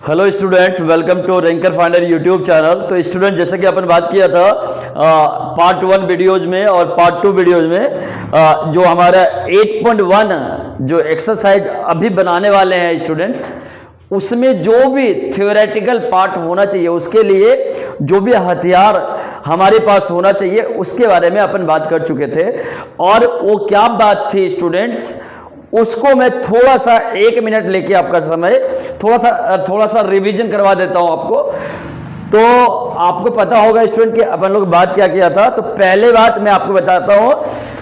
Hello students, welcome to ranker finder YouTube channel. तो student, जैसे कि अपन बात किया था पार्ट 1 वीडियोज में और पार्ट 2 वीडियोज में जो हमारा 8.1 जो एक्सरसाइज अभी बनाने वाले हैं स्टूडेंट्स, उसमें जो भी थ्योरेटिकल पार्ट होना चाहिए, उसके लिए जो भी हथियार हमारे पास होना चाहिए, उसके बारे में अपन बात कर चुके थे। और वो क्या बात थी स्टूडेंट्स, उसको मैं थोड़ा सा 1 मिनट लेके आपका समय थोड़ा सा रिवीजन करवा देता हूं आपको। तो आपको पता होगा स्टूडेंट कि अपन लोग बात क्या किया था। तो पहले बात मैं आपको बताता हूं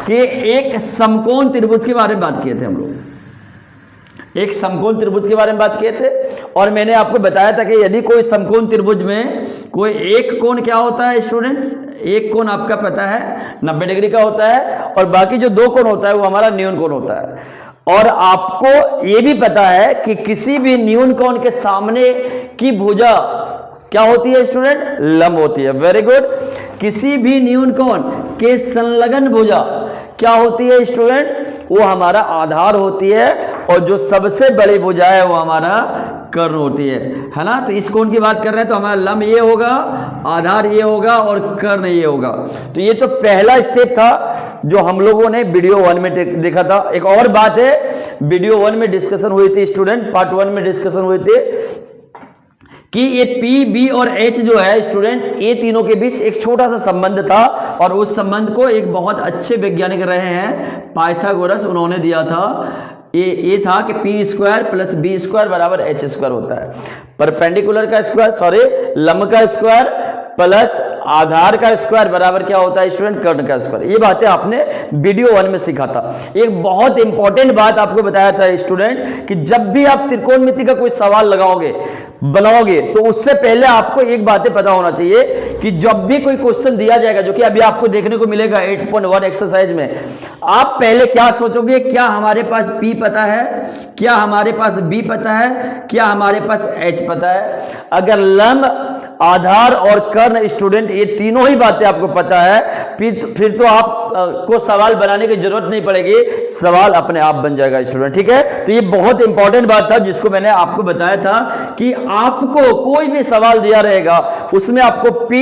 कि एक समकोण त्रिभुज के बारे में बात किए थे हम लोग। एक समकोण त्रिभुज के बारे में बात किए थे और मैंने आपको बताया था कि यदि कोई समकोण त्रिभुज में कोई एक कोण क्या होता है स्टूडेंट्स, एक कोण आपका पता है 90 डिग्री का होता है और बाकी जो 2 कोण होता है वो हमारा न्यून कोण होता है। और आपको ये भी पता है कि किसी भी न्यून कोण के सामने की भुजा क्या होती है स्टूडेंट, लंब होती है। Very good. किसी भी न्यून कोण के संलग्न भुजा क्या होती है स्टूडेंट, वो हमारा आधार होती है और जो सबसे बड़ी भुजा है वो हमारा कर्ण होती है ना। तो इस कोण की बात कर रहे हैं तो हमारा लंब ये होगा, आधार ये होगा और कर्ण ये होगा। तो ये तो पहला स्टेप था जो हम लोगों ने वीडियो 1 में देखा था। एक और बात है, वीडियो 1 में डिस्कशन हुई थी स्टूडेंट, पार्ट 1 में डिस्कशन हुई थी कि ये पी, बी और एच जो है स्टूडेंट, ये तीनों के बीच एक छोटा सा संबंध था और उस संबंध को एक बहुत अच्छे वैज्ञानिक रहे हैं पाइथागोरस, उन्होंने दिया था। ये था कि P square plus B square बराबर एच स्क्वायर होता है। परपेंडिकुलर का स्क्वायर, लंब का स्क्वायर प्लस आधार का स्क्वायर बराबर क्या होता है स्टूडेंट, कर्ण का स्क्वायर। ये बातें आपने वीडियो 1 में सीखा था। एक बहुत इंपॉर्टेंट बात आपको बताया था स्टूडेंट कि जब भी आप त्रिकोणमिति का कोई सवाल बनाओगे तो उससे पहले आपको एक बातें पता होना चाहिए कि जब भी कोई क्वेश्चन दिया जाएगा, जो कि अभी आपको देखने को मिलेगा 8.1 एक्सरसाइज में, आप पहले क्या सोचोगे, क्या हमारे पास P पता है, क्या हमारे पास B पता है, क्या हमारे पास H पता है। अगर लंब, आधार और कर्ण स्टूडेंट ये तीनों ही बातें आपको पता है, फिर तो आपको सवाल बनाने की जरूरत नहीं पड़ेगी, सवाल अपने आप बन जाएगा स्टूडेंट। ठीक है, तो ये बहुत इंपॉर्टेंट बात था जिसको मैंने आपको बताया था कि आपको कोई भी सवाल दिया रहेगा उसमें आपको P,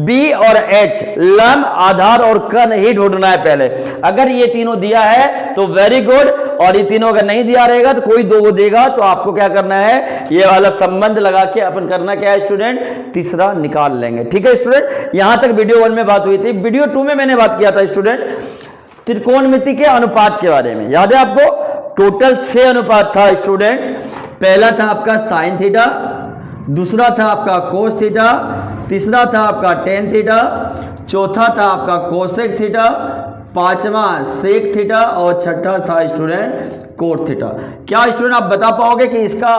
B और H, लंब, आधार और कर्ण ही ढूंढना है पहले। अगर ये तीनों दिया है तो वेरी गुड, और ये तीनों अगर नहीं दिया रहेगा तो कोई 2 देगा, तो आपको क्या करना है, ये वाला संबंध लगा के अपन करना क्या है स्टूडेंट, तीसरा निकाल लेंगे। ठीक है स्टूडेंट, यहां तक वीडियो 1 में बात हुई थी। वीडियो 2 में मैंने बात किया था स्टूडेंट त्रिकोणमिति के अनुपात के बारे में। याद है आपको, टोटल 6 अनुपात था स्टूडेंट। पहला था आपका साइन थीटा, दूसरा था आपका कोस थीटा, तीसरा था आपका टेन थीटा, चौथा था आपका कोसेक थीटा, पांचवा सेक थीटा और छठा था स्टूडेंट कोट थीटा। क्या स्टूडेंट आप बता पाओगे कि इसका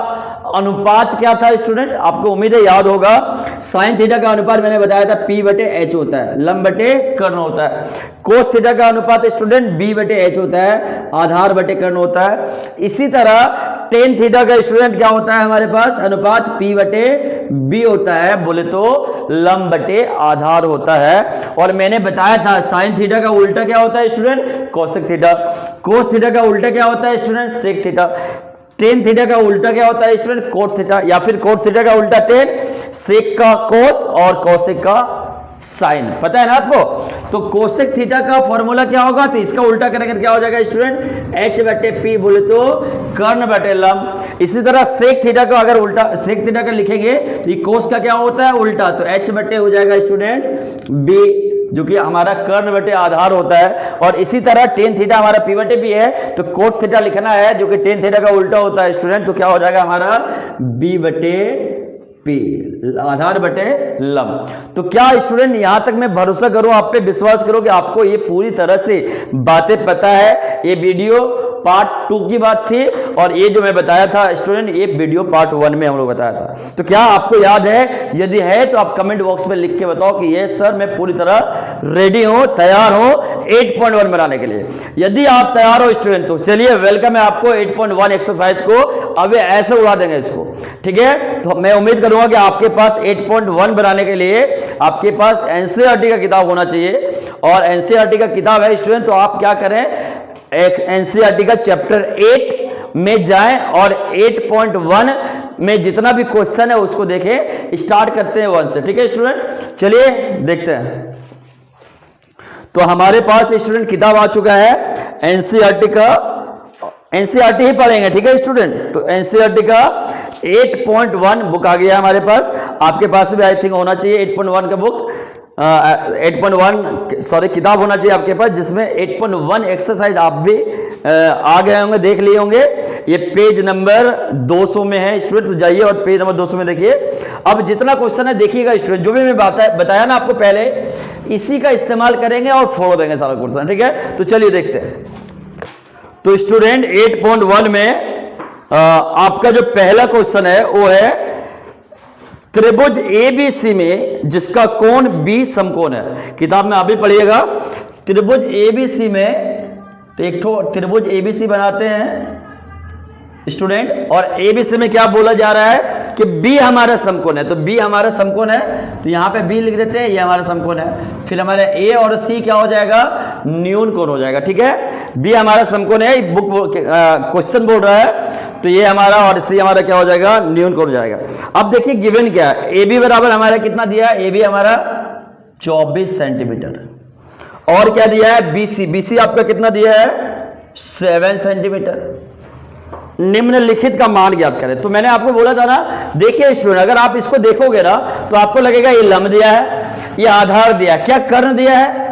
अनुपात क्या था स्टूडेंट? आपको उम्मीद है याद होगा। साइन थीटा का अनुपात मैंने बताया था P बटे H होता है, लंब बटे कर्ण होता है। कोस थीटा का अनुपात स्टूडेंट B बटे H होता है, आधार बटे कर्ण होता है। इसी तरह टेन थीटा का स्टूडेंट क्या होता है हमारे पास, अनुपात P बटे B होता है, बोले तो लंब बटे आधार होता है। और मैंने बताया था साइन थीटा का उल्टा क्या होता है student, cosec theta. Cos theta का उल्टा क्या होता है student, sec theta. Tan theta का उल्टा क्या होता है स्टूडेंट, कोट थीटा, या फिर कोट थीटा का उल्टा टेन, सेक का कोस और कोसेक का साइन। पता है ना आपको? तो कोसेक थीटा का फॉर्मूला क्या होगा, तो इसका उल्टा करेंगे क्या हो जाएगा स्टूडेंट, H बटे P, बोले तो कर्ण बटे लंब। इसी तरह सेक थीटा का अगर उल्टा सेक थीटा का लिखेंगे तो ये कोस का क्या होता है उल्टा, तो H बटे हो जाएगा स्टूडेंट B, जो कि हमारा कर्ण बटे आधार होता है। और इसी तरह टेन थीटा हमारा P बटे B है, तो कोट थीटा लिखना है जो कि टेन थीटा का उल्टा होता है स्टूडेंट, तो क्या हो जाएगा हमारा B बटे P, आधार बटे लंब। तो क्या स्टूडेंट यहां तक मैं भरोसा करूं, आप पे विश्वास करो कि आपको ये पूरी तरह से बातें पता है। ये वीडियो पार्ट 2 की बात थी और ये जो मैं बताया था स्टूडेंट, ये वीडियो पार्ट 1 में हम लोग बताया था। तो क्या आपको याद है? यदि है तो आप कमेंट बॉक्स में लिख के बताओ कि ये सर मैं पूरी तरह रेडी हूं, तैयार हूं 8.1 बनाने के लिए। यदि आप तैयार हो स्टूडेंट तो चलिए वेलकम है आपको 8.1 एक्सरसाइज को। अब ऐसे उड़ा देंगे इसको, ठीक है। तो मैं उम्मीद करूंगा कि आपके पास 8.1 बनाने के लिए आपके पास एनसीईआरटी का किताब होना चाहिए, और एनसीईआरटी का किताब है स्टूडेंट, तो आप क्या करें, एक एनसीईआरटी का चैप्टर 8 में जाएं और 8.1 में जितना भी क्वेश्चन है उसको देखें। स्टार्ट करते हैं 1 से, ठीक है स्टूडेंट। चलिए देखते हैं। तो हमारे पास स्टूडेंट किताब आ चुका है एनसीईआरटी का, एनसीईआरटी ही पढ़ेंगे, ठीक है स्टूडेंट। तो एनसीईआरटी का 8.1 बुक आ गया हमारे पास। आपके पास भी आई थिंक होना चाहिए 8.1 का बुक, 8.1 सॉरी किताब होना चाहिए आपके पास, जिसमें 8.1 एक्सरसाइज आप भी आ गए होंगे, देख लिए होंगे। ये पेज नंबर 200 में है स्टूडेंट, तो जाइए और पेज नंबर 200 में देखिए। अब जितना क्वेश्चन है देखिएगा स्टूडेंट, जो भी मैं बताया ना आपको पहले, इसी का इस्तेमाल करेंगे और फोड़ देंगे सारा क्वेश्चन, ठीक है। तो चलिए देखते हैं। तो स्टूडेंट 8.1 में आपका जो पहला क्वेश्चन है वो है त्रिभुज एबीसी में जिसका कोण बी समकोण है। किताब में आप भी पढ़िएगा। त्रिभुज एबीसी में तो एक ठो त्रिभुज एबीसी बनाते हैं स्टूडेंट, और एबीसी में क्या बोला जा रहा है कि बी हमारा समकोण है। तो बी हमारा समकोण है, तो यहां पे बी लिख देते हैं, ये हमारा समकोण है। फिर हमारे ए और सी क्या हो जाएगा, न्यून कोण हो जाएगा, ठीक है। बी हमारा समकोण है, बुक क्वेश्चन बोल रहा है, तो ये हमारा और सी हमारा क्या हो जाएगा, न्यून कोण हो जाएगा। अब देखिए गिवन क्या है, ए बी बराबर हमारा कितना दिया है, ए बी हमारा 24 सेंटीमीटर, और क्या दिया है बीसी, बीसी आपका कितना दिया है 7 सेंटीमीटर। निम्नलिखित का मान ज्ञात करें। तो मैंने आपको बोला था ना, देखिए स्टूडेंट अगर आप इसको देखोगे ना तो आपको लगेगा ये लंब दिया है, ये आधार दिया है, क्या कर्ण दिया है।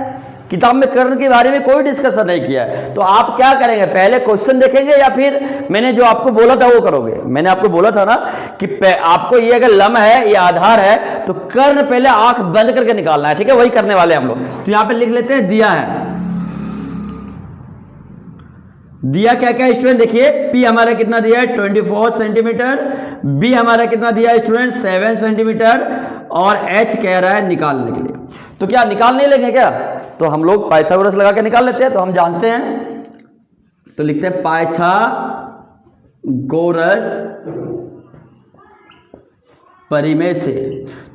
किताब में कर्ण के बारे में कोई डिस्कशन नहीं किया है। तो आप क्या करेंगे, पहले क्वेश्चन देखेंगे या फिर मैंने जो आपको बोला था वो करोगे। मैंने आपको बोला था ना कि आपको ये अगर लंब है, ये आधार है, तो कर्ण पहले आंख बंद करके निकालना है, ठीक है, वही करने वाले हम लोग। तो यहां पे लिख लेते हैं दिया है, दिया क्या क्या स्टूडेंट देखिए, P हमारा कितना दिया है 24 सेंटीमीटर, B हमारा कितना दिया है स्टूडेंट 7 सेंटीमीटर, और H कह रहा है निकालने के लिए। तो क्या निकाल नहीं लेंगे क्या, तो हम लोग पाइथागोरस लगा के निकाल लेते हैं। तो हम जानते हैं, तो लिखते हैं पाइथागोरस परिमेय से।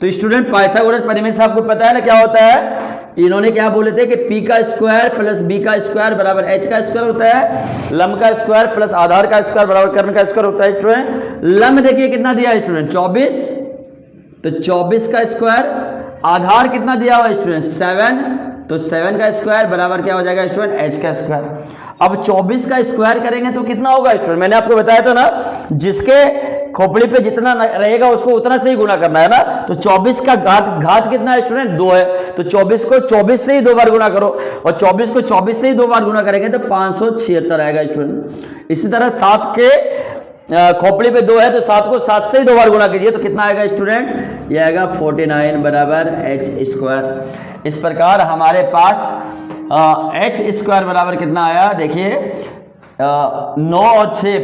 तो स्टूडेंट पाइथागोरस परिमेय से आपको पता है ना क्या होता है, इन्होंने क्या बोले थे कि P का स्क्वायर प्लस B का स्क्वायर बराबर H का स्क्वायर होता है, लंब का स्क्वायर प्लस आधार का स्क्वायर बराबर कर्ण का स्क्वायर होता है स्टूडेंट। लंब देखिए कितना दिया है स्टूडेंट 24, तो 24 का स्क्वायर, आधार कितना दिया हुआ स्टूडेंट 7, तो 7 का स्क्वायर बराबर क्या हो जाएगा स्टूडेंट H का स्क्वायर। अब 24 का स्क्वायर करेंगे तो कितना होगा स्टूडेंट, मैंने आपको बताया था ना, जिसके खोपड़ी पे जितना रहेगा उसको उतना से ही गुना करना है ना। तो 24 का घात कितना है स्टूडेंट 2 है, तो 24 को 24 से ही 2 बार गुना करो, और 24 को 24 से ही 2 बार गुना करेंगे तो 576 आएगा स्टूडेंट। इसी तरह 7 के खोपड़ी पे 2 है, तो 7 को 7 से ही 2 बार गुना कीजिए, तो कितना आएगा स्टूडेंट, ये आएगा 49 बराबर H स्क्वायर। इस प्रकार हमारे पास H स्क्वायर बराबर कितना आया, देखिए 9 और 6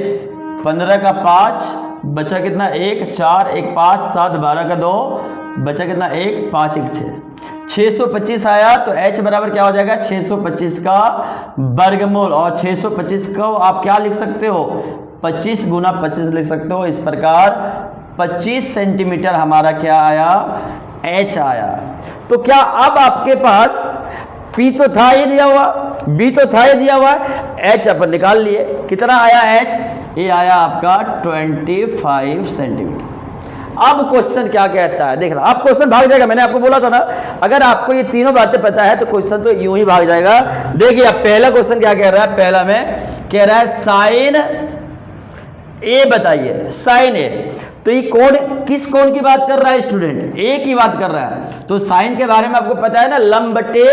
15 का 5 बचा कितना 1, 4 1 5 7 12 का 2 बचा कितना 1 5 1 6, 625 आया। तो H बराबर क्या हो जाएगा 625 का वर्गमूल, और 625 को आप क्या लिख सकते हो 25 गुना 25 लिख सकते हो। इस प्रकार 25 सेंटीमीटर हमारा क्या आया H आया। तो क्या अब आपके पास P तो था ही दिया हुआ, B तो था ही दिया हुआ, H अपन निकाल लिए, कितना आया H, ये आया आपका 25 सेंटीमीटर। अब क्वेश्चन क्या कहता है, देख रहा, अब क्वेश्चन भाग जाएगा। मैंने आपको बोला था ना, अगर आपको ये तीनों बातें पता है तो क्वेश्चन तो यूं ही भाग जाएगा। देखिए अब पहला क्वेश्चन क्या कह रहा है, पहला में कह रहा है साइन ए बताइए, साइन ए। तो ये कोण किस कोण की बात कर रहा है स्टूडेंट, ए की बात कर रहा है। तो साइन के बारे में आपको पता है ना, लंब बटे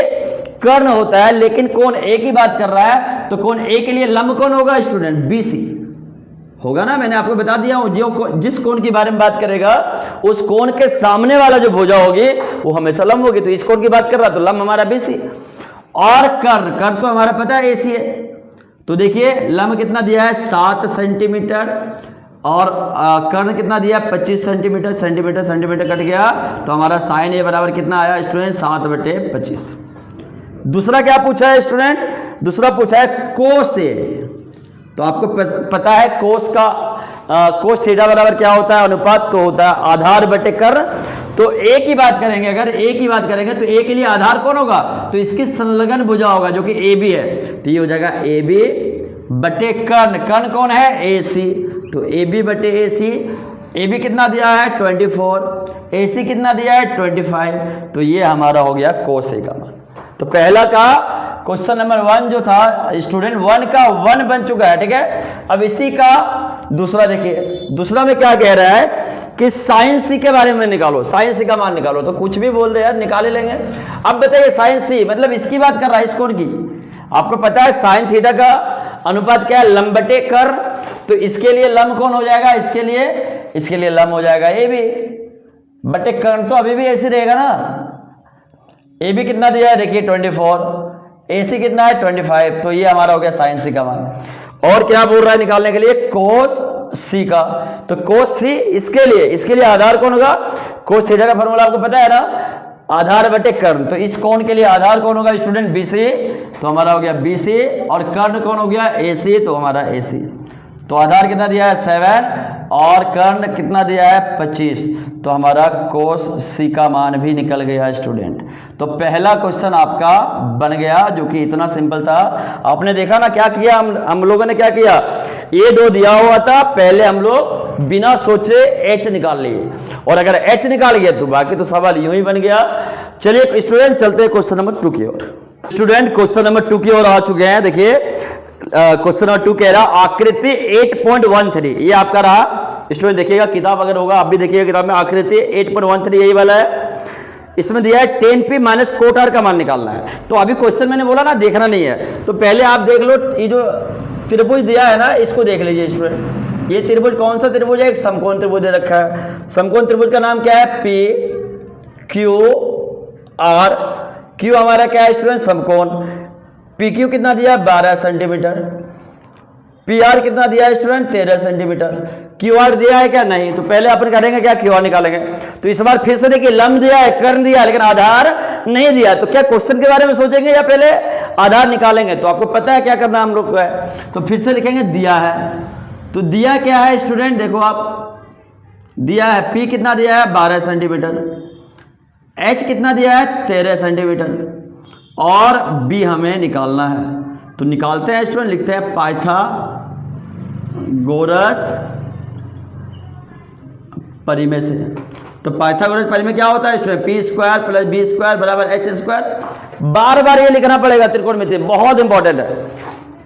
कर्ण होता है, लेकिन कोण ए की बात कर रहा है, तो कोण ए के लिए लंब कौन होगा स्टूडेंट, बीसी होगा ना। मैंने आपको बता दिया हूं, जो जिस कोण के बारे में बात करेगा उस कोण के सामने वाला जो भुजा होगी वो हमेशा लंब होगी। तो इस कोण की बात कर रहा, तो लंब हमारा बीसी, और कर्ण, कर्ण तो हमारा पता है एसी है। तो देखिए लंब कितना दिया है 7 सेंटीमीटर, और कर्ण कितना दिया 25 सेंटीमीटर, सेंटीमीटर सेंटीमीटर कट गया, तो हमारा साइन ए बराबर कितना आया स्टूडेंट 7/25। दूसरा क्या पूछा है स्टूडेंट, दूसरा पूछा है कोस ए। तो आपको पता है कोस का कोस थीटा बराबर क्या होता है, अनुपात तो होता है आधार बटे कर्ण। तो ए की बात करेंगे, अगर ए की बात करेंगे तो ए के लिए आधार कौन होगा, तो इसकी संलग्न भुजा होगा जो कि ए बी है, तो ये हो जाएगा ए बी बटे कर्ण, कर्ण कौन है ए सी, तो ए बी बटे ए सी ए बी कितना दिया है 24, ए सी कितना दिया है 25, तो ये हमारा हो गया कोस ए का मान। तो पहला का क्वेश्चन नंबर 1 जो था स्टूडेंट 1 का 1 बन चुका है, ठीक है। अब इसी का दूसरा देखिए, दूसरा में क्या कह रहा है कि साइन सी के बारे में निकालो, साइन सी का मान निकालो। तो कुछ भी बोल दे यार, निकाल ही लेंगे। अब बताइए साइन सी मतलब इसकी बात कर रहा है, इस कोण की। आपको पता है साइन थीटा का अनुपात क्या है, लंब बटे कर। तो इसके लिए लंब कौन हो जाएगा, इसके लिए लंब हो जाएगा ए बी बटे कर्ण। तो अभी भी ऐसे रहेगा ना। ए बी कितना दिया है देखिए 24, ए सी कितना है 25, तो ये हमारा हो गया साइन सी का मान। और क्या बोल रहा है निकालने के लिए, कोस सी का। तो कोस सी इसके लिए आधार कौन होगा, कोस थीटा का फॉर्मूला आपको पता है ना, आधार बटे कर्ण। तो इस कोण के लिए आधार कौन होगा स्टूडेंट, बी सी, तो हमारा हो गया बी सी। और कर्ण कौन हो गया, ए सी, तो हमारा ए सी। तो आधार कितना दिया है 7 और कर्ण कितना दिया है 25, तो हमारा कोस सी का मान भी निकल गया स्टूडेंट। तो पहला क्वेश्चन आपका बन गया, जो कि इतना सिंपल था। आपने देखा ना क्या किया, हम लोगों ने क्या किया, ये दो दिया हुआ था, पहले हम लोग बिना सोचे एच निकाल लिए, और अगर एच निकाल गया तो बाकी तो सवाल यूं ही बन गया। चलिए स्टूडेंट चलते हैं क्वेश्चन नंबर 2 की ओर। स्टूडेंट क्वेश्चन नंबर 2 की ओर आ चुके हैं। देखिए क्वेश्चन नंबर 2 कह रहा आकृति 8.13, ये आपका रहा स्टूडेंट। देखिएगा किताब अगर होगा आप भी देखिएगा किताब में, आकृति 8.13 यही वाला है। इसमें दिया है 10p माइनस कोट आर का मान निकालना है। तो अभी क्वेश्चन मैंने बोला ना देखना नहीं है, तो पहले आप देख लो, ये जो त्रिभुज दिया है ना इसको देख लीजिए स्टूडेंट। ये त्रिभुज कौन सा त्रिभुज है, एक समकोण त्रिभुज दे रखा है। समकोण त्रिभुज का नाम क्या है, पी क्यू आर। क्यू हमारा क्या है स्टूडेंट, समकोण। पी क्यू कितना दिया 12 सेंटीमीटर, पी आर कितना दिया है स्टूडेंट 13 सेंटीमीटर। क्यू आर दिया है क्या, नहीं। तो पहले अपन करेंगे क्या, क्यू आर निकालेंगे। तो इस बार फिर से देखिए, लंब दिया है, कर्ण दिया है, लेकिन आधार नहीं दिया। तो क्या क्वेश्चन के बारे में सोचेंगे या पहले आधार निकालेंगे। तो आपको पता है क्या करना हम लोग को है, तो फिर से लिखेंगे दिया है। तो दिया क्या है स्टूडेंट, देखो आप, दिया है पी कितना दिया है 12 सेंटीमीटर, एच कितना दिया है 13 सेंटीमीटर, और बी हमें निकालना है। तो निकालते हैं स्टूडेंट, लिखते हैं पाइथागोरस परिमेय से। तो पाइथागोरस परिमेय क्या होता है student, P square plus B square बराबर एच स्क्वायर। बार बार ये लिखना पड़ेगा, त्रिकोणमिति बहुत इंपॉर्टेंट है।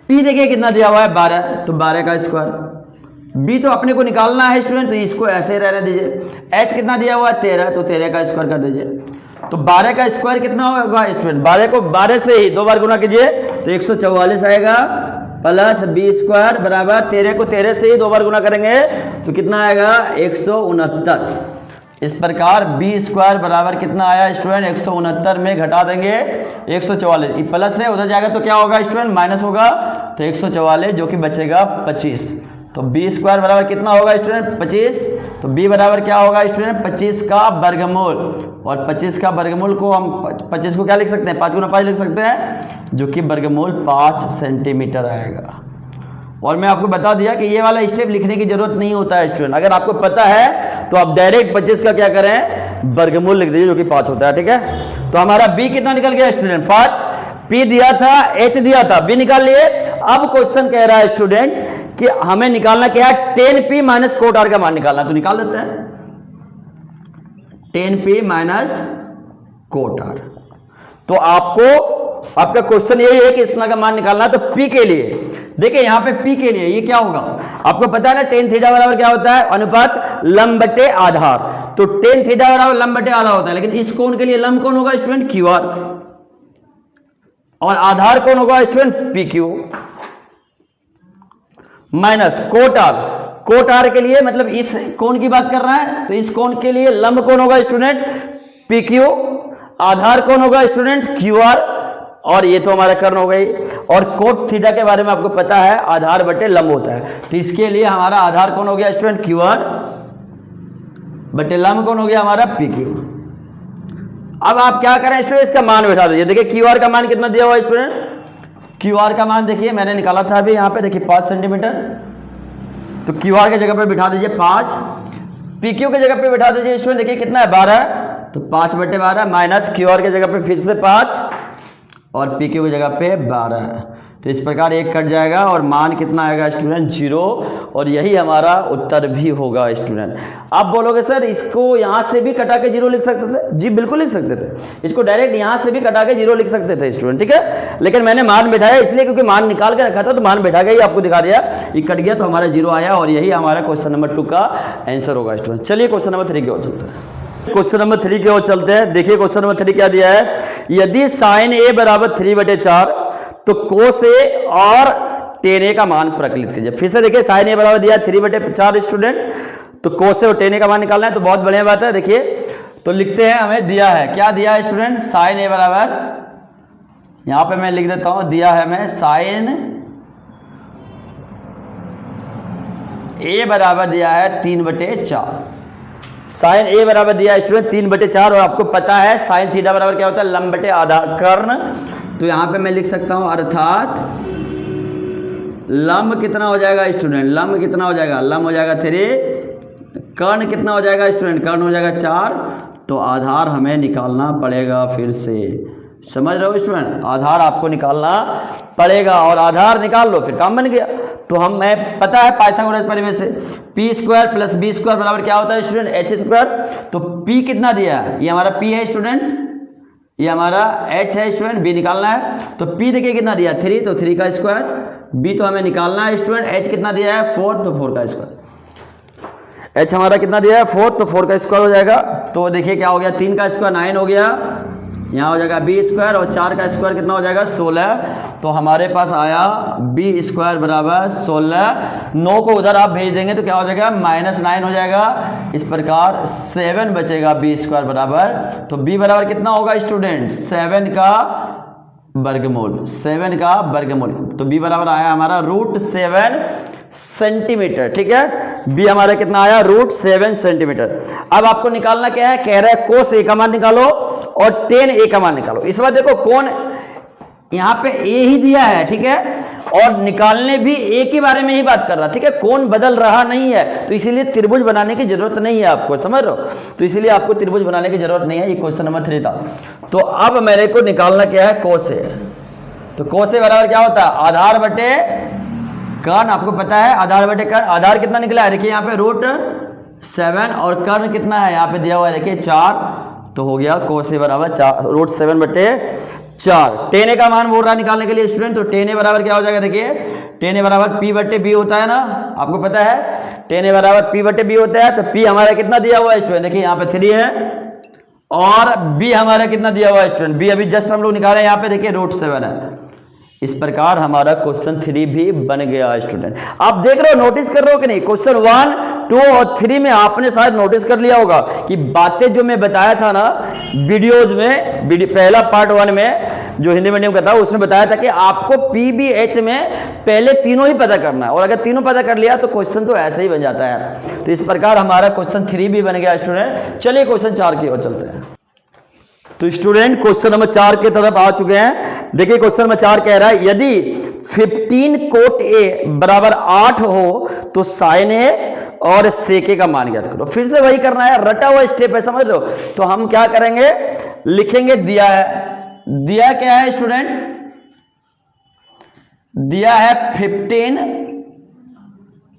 पी देखिए कितना दिया हुआ है 12, तो 12 का स्क्वायर। बी तो अपने को निकालना है स्टूडेंट, तो इसको ऐसे ही रहने दीजिए। एच कितना दिया हुआ है 13, तो 13 का स्क्वायर कर दीजिए। तो 12 का स्क्वायर कितना होगा स्टूडेंट, 12 को 12 से ही 2 बार गुना कीजिए तो 144 आएगा, प्लस बी स्क्वायर बराबर 13 को 13 से ही 2 बार गुना करेंगे तो कितना आएगा 169। इस प्रकार बी स्क्वायर बराबर कितना आया स्टूडेंट, 169 में घटा देंगे 144, प्लस है उधर जाएगा तो क्या होगा स्टूडेंट, माइनस होगा, तो 144 जो कि बचेगा 25। तो बी स्क्वायर बराबर कितना होगा स्टूडेंट 25। तो बी बराबर क्या होगा स्टूडेंट 25 का वर्गमूल, और 25 का वर्गमूल को हम 25 को क्या लिख सकते हैं 5 गुना 5 लिख सकते हैं, जो कि वर्गमूल 5 सेंटीमीटर आएगा। और मैं आपको बता दिया कि ये वाला स्टेप लिखने की जरूरत नहीं होता है स्टूडेंट, अगर आपको पता है तो आप डायरेक्ट 25 का क्या करें वर्गमूल लिख दीजिए जो कि 5 होता है, ठीक है। तो हमारा बी कितना निकल गया स्टूडेंट 5, पी दिया था, एच दिया था, बी निकाल लिए। अब क्वेश्चन कह रहा है स्टूडेंट कि हमें निकालना क्या है 10p माइनस कोट आर का मान निकालना, तो निकाल देते हैं 10p माइनस कोट आर। तो आपका क्वेश्चन यही है कि इतना का मान निकालना है। तो p के लिए देखिए, यहां पे p के लिए ये क्या होगा आपको पता है ना, tan थीटा बराबर क्या होता है अनुपात लंब बटे आधार। तो tan थीटा बराबर लंब बटे आधार होता है, लेकिन इस कोण के लिए लंब कौन होगा स्टूडेंट क्यू आर, और आधार कौन होगा student P Q, minus cot R. Cot R के लिए मतलब इस कोण की बात कर रहा है, तो इस कोण के लिए लंब कौन होगा स्टूडेंट पी क्यू, आधार कौन होगा स्टूडेंट क्यू आर, और ये तो हमारा कर्ण हो गई। और कोट थीटा के बारे में आपको पता है आधार बटे लंब होता है, तो इसके लिए हमारा आधार कौन हो गया स्टूडेंट क्यू आर बटे लंब कौन हो गया हमारा पी क्यू। अब आप क्या करें स्टूडेंट, इसका मान बैठा दीजिए। देखिए क्यू आर का मान कितना दिया हुआ है स्टूडेंट, क्यू आर का मान देखिए मैंने निकाला था अभी यहाँ पे, देखिए 5 सेंटीमीटर। तो क्यू आर के जगह पे बिठा दीजिए 5, पी क्यू के जगह पे बिठा दीजिए स्टूडेंट, देखिए कितना है 12, तो 5 बटे 12 माइनस क्यू आर के जगह पे फिर से 5 और पी क्यू की जगह पे 12, तो इस प्रकार एक कट जाएगा और मान कितना आएगा स्टूडेंट 0, और यही हमारा उत्तर भी होगा स्टूडेंट। आप बोलोगे सर इसको यहाँ से भी कटा के 0 लिख सकते थे, जी बिल्कुल लिख सकते थे, इसको डायरेक्ट यहाँ से भी कटा के 0 लिख सकते थे स्टूडेंट, ठीक है, लेकिन मैंने मान बिठाया इसलिए क्योंकि मान निकाल के रखा था तो मान बिठा के ही आपको दिखा दिया, ये कट गया तो हमारा 0 आया, और यही हमारा क्वेश्चन नंबर 2 का आंसर होगा स्टूडेंट। चलिए क्वेश्चन नंबर 3 की ओर चलते हैं। क्वेश्चन नंबर 3 की ओर चलते हैं। देखिए क्वेश्चन नंबर 3 क्या दिया है, यदि साइन ए बराबर 3/4 तो कोस ए और टेन ए का मान प्रकलित कीजिए। फिर से देखिए साइन ए बराबर दिया है 3/4 स्टूडेंट, तो कोस ए और टेन ए का मान निकालना है, तो बहुत बढ़िया बात है। देखिए तो लिखते हैं, हमें दिया है, क्या दिया है स्टूडेंट, साइन ए बराबर, यहां पे मैं लिख देता हूं, दिया है हमें साइन ए बराबर दिया है 3/4, साइन ए बराबर दिया है स्टूडेंट 3/4, और आपको पता है साइन थीटा बराबर क्या होता है, लंब बटे आधा कर्ण, तो यहां पे मैं लिख सकता हूं अर्थात लंब कितना हो जाएगा स्टूडेंट, लंब कितना हो जाएगा, लंब हो जाएगा 3, कर्ण कितना हो जाएगा स्टूडेंट, कर्ण हो जाएगा 4, तो आधार हमें निकालना पड़ेगा। फिर से समझ रहे हो स्टूडेंट, आधार आपको निकालना पड़ेगा, और आधार निकाल लो फिर काम बन गया। तो हमें पता है पाइथागोरस परिमेय से p² + b² बराबर क्या होता है स्टूडेंट, h², तो p कितना दिया है, ये हमारा p है स्टूडेंट, ये हमारा h है स्टूडेंट, b निकालना है, तो p देखिए कितना दिया 3, तो 3 का स्क्वायर, b तो हमें निकालना है स्टूडेंट, h कितना दिया है 4, तो 4 का स्क्वायर, h हमारा कितना दिया है 4, तो 4 का स्क्वायर हो जाएगा। तो देखिए क्या हो गया, 3 का स्क्वायर 9 हो गया, यहाँ हो जाएगा b² और 4 का स्क्वायर कितना हो जाएगा 16, तो हमारे पास आया b² बराबर 16, 9 को उधर आप भेज देंगे तो क्या हो जाएगा -9 हो जाएगा, इस प्रकार 7 बचेगा b² बराबर, तो b बराबर कितना होगा स्टूडेंट 7 का वर्गमूल, 7 का वर्गमूल, तो b बराबर आया हमारा √7 सेंटीमीटर, ठीक है, b हमारा कितना आया √7 सेंटीमीटर। अब आपको निकालना क्या है, कह रहा है कोस ए का मान निकालो और टेन ए का मान निकालो। इस बार देखो कौन यहाँ पे ए ही दिया है, ठीक है, और निकालने भी ए के बारे में ही बात कर रहा, ठीक है, कौन बदल रहा नहीं है, तो इसीलिए त्रिभुज बनाने की जरूरत नहीं है आपको, समझ रहे हो, तो इसीलिए आपको त्रिभुज बनाने की जरूरत नहीं है। ये क्वेश्चन नंबर 3 था। तो अब मेरे को निकालना क्या है, कोस ए, तो कोस ए बराबर क्या होता है, आधार बटे कर्ण, आपको पता है आधार बटे कर्ण, आधार कितना निकला है देखिए यहाँ पे √7, और कर्ण कितना है यहाँ पे दिया हुआ है देखिए 4, तो हो गया कोस ए बराबर √7/4। टेन ए का मान बोल रहा है निकालने के लिए स्टूडेंट, तो टेन ए बराबर क्या हो जाएगा, देखिए टेन ए बराबर p/b होता है ना, आपको पता है टेन ए बराबर p/b होता है, तो p हमारा कितना दिया हुआ है स्टूडेंट, देखिए यहाँ पे 3 है, और b हमारा कितना दिया हुआ है स्टूडेंट, b अभी जस्ट हम लोग निकाले यहाँ पे देखिए √7 है। इस प्रकार हमारा क्वेश्चन 3 भी बन गया स्टूडेंट। आप देख रहे हो, नोटिस कर रहे हो कि नहीं, क्वेश्चन 1, 2 और 3 में आपने शायद नोटिस कर लिया होगा कि बातें जो मैं बताया था ना वीडियोज में, पहला पार्ट 1 में जो हिंदी मीडियम का था उसमें बताया था कि आपको PBH में पहले तीनों ही पता करना है, और अगर तीनों पता कर लिया तो क्वेश्चन तो ऐसे ही बन जाता है। तो इस प्रकार हमारा क्वेश्चन 3 भी बन गया स्टूडेंट। चलिए क्वेश्चन 4 की ओर चलते हैं। तो स्टूडेंट क्वेश्चन नंबर 4 की तरफ आ चुके हैं। देखिए क्वेश्चन नंबर 4 कह रहा है यदि 15 कोट ए बराबर 8 हो तो साइन ए और सेके का मान ज्ञात करो। फिर से वही करना है, रटा हुआ स्टेप है, समझ लो। तो हम क्या करेंगे, लिखेंगे दिया है, दिया क्या है स्टूडेंट, दिया है 15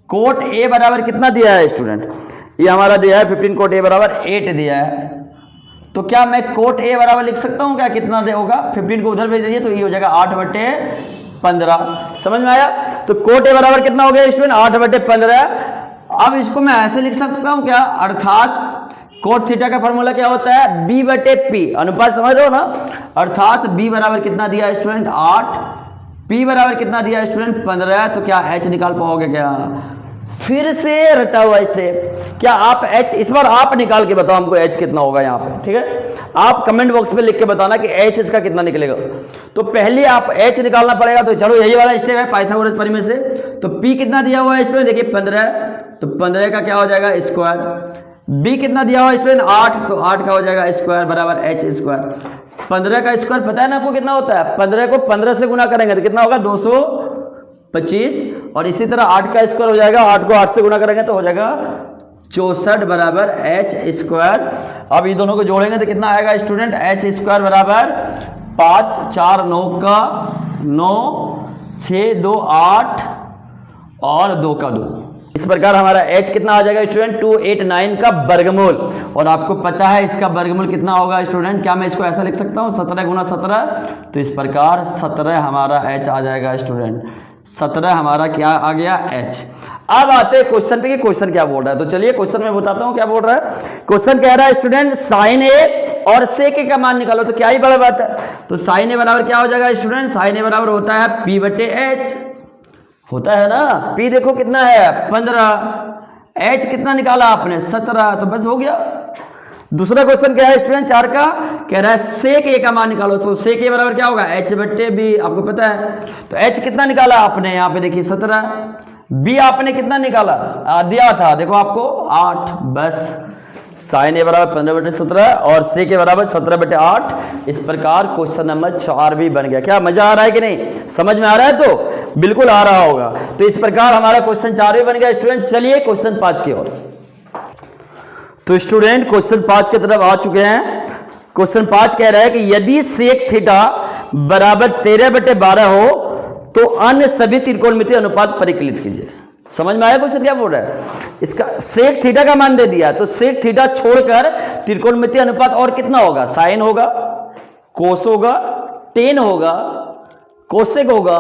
कोट ए बराबर कितना दिया है स्टूडेंट, ये हमारा दिया है 15 कोट ए बराबर 8 दिया है। तो क्या मैं कोट ए बराबर लिख सकता हूं क्या, कितना दे होगा, 15 को उधर भेज दीजिए तो ये हो जाएगा 8/15। समझ में आया। तो कोट ए बराबर कितना हो गया स्टूडेंट, 8/15। अब इसको मैं ऐसे लिख सकता हूं क्या, अर्थात कोट थीटा का फॉर्मूला क्या होता है, b/p, अनुपात समझ रहे हो ना। अर्थात b बराबर कितना दिया है स्टूडेंट 8, p बराबर कितना दिया है स्टूडेंट 15, तो क्या h निकाल पाओगे क्या। फिर से रटा हुआ स्टेप, क्या आप h इस बार आप निकाल के बताओ हमको h कितना होगा यहाँ पे, ठीक है। आप कमेंट बॉक्स में लिख के बताना कि h इसका कितना निकलेगा। तो पहले आप h निकालना पड़ेगा, तो चलो यही वाला स्टेप है पाइथागोरस प्रमेय से। तो p कितना दिया हुआ है स्टूडेंट, देखिए 15, तो 15 का क्या हो जाएगा स्क्वायर, b कितना दिया हुआ है स्टूडेंट 8, तो 8 का हो जाएगा स्क्वायर बराबर h स्क्वायर। 15 का स्क्वायर पता है ना आपको कितना होता है, 15 को 15 से गुना करेंगे तो कितना होगा 225, और इसी तरह 8 का स्क्वायर हो जाएगा, 8 को 8 से गुना करेंगे तो हो जाएगा 64 बराबर h स्क्वायर। अब ये दोनों को जोड़ेंगे तो कितना आएगा स्टूडेंट, h स्क्वायर बराबर 5 4 9 का 9 6 2 8 और 2 का 2। इस प्रकार हमारा h कितना आ जाएगा स्टूडेंट 289 का वर्गमूल। और आपको पता है इसका वर्गमूल कितना होगा स्टूडेंट, क्या मैं इसको ऐसा लिख सकता हूँ 17 गुना 17। तो इस प्रकार 17 हमारा h आ जाएगा स्टूडेंट, 17 हमारा क्या आ गया h। अब आते हैं क्वेश्चन पे कि क्वेश्चन क्या बोल रहा है। तो चलिए क्वेश्चन में बताता हूँ क्या बोल रहा है। क्वेश्चन कह रहा है स्टूडेंट साइन ए और सेक ए का मान निकालो। तो क्या ही बड़ा बात है, तो साइन ए बराबर क्या हो जाएगा स्टूडेंट, साइन ए बराबर होता है p बटे एच, होता है ना। p देखो कितना है 15, h कितना निकाला आपने 17, तो बस हो गया। दूसरा क्वेश्चन क्या है स्टूडेंट 4 का, कह रहा है सेक ए का मान निकालो। तो सेक ए बराबर क्या होगा h बट्टे बी, आपको पता है। तो h कितना निकाला आपने, यहाँ पे देखिए 17, b आपने कितना निकाला दिया था देखो आपको 8, बस साइन ए बराबर 15 बटे 17 और सेक ए बराबर 17 बटे 8। इस प्रकार क्वेश्चन नंबर 4 भी बन गया। क्या मजा आ रहा है कि नहीं, समझ में आ रहा है, तो बिल्कुल आ रहा होगा। तो इस प्रकार हमारा क्वेश्चन 4 भी बन गया स्टूडेंट। चलिए क्वेश्चन 5 की ओर। तो स्टूडेंट क्वेश्चन 5 की तरफ आ चुके हैं। क्वेश्चन 5 कह रहा है कि यदि सेक थीटा बराबर 13 बटे 12 हो तो अन्य सभी त्रिकोणमितीय अनुपात परिकलित कीजिए। समझ में आया क्वेश्चन क्या बोल रहा है। इसका सेक थीटा का मान दे दिया, तो सेक थीटा छोड़कर त्रिकोणमितीय अनुपात और कितना होगा, साइन होगा, कोस होगा, टेन होगा, कोसेक होगा,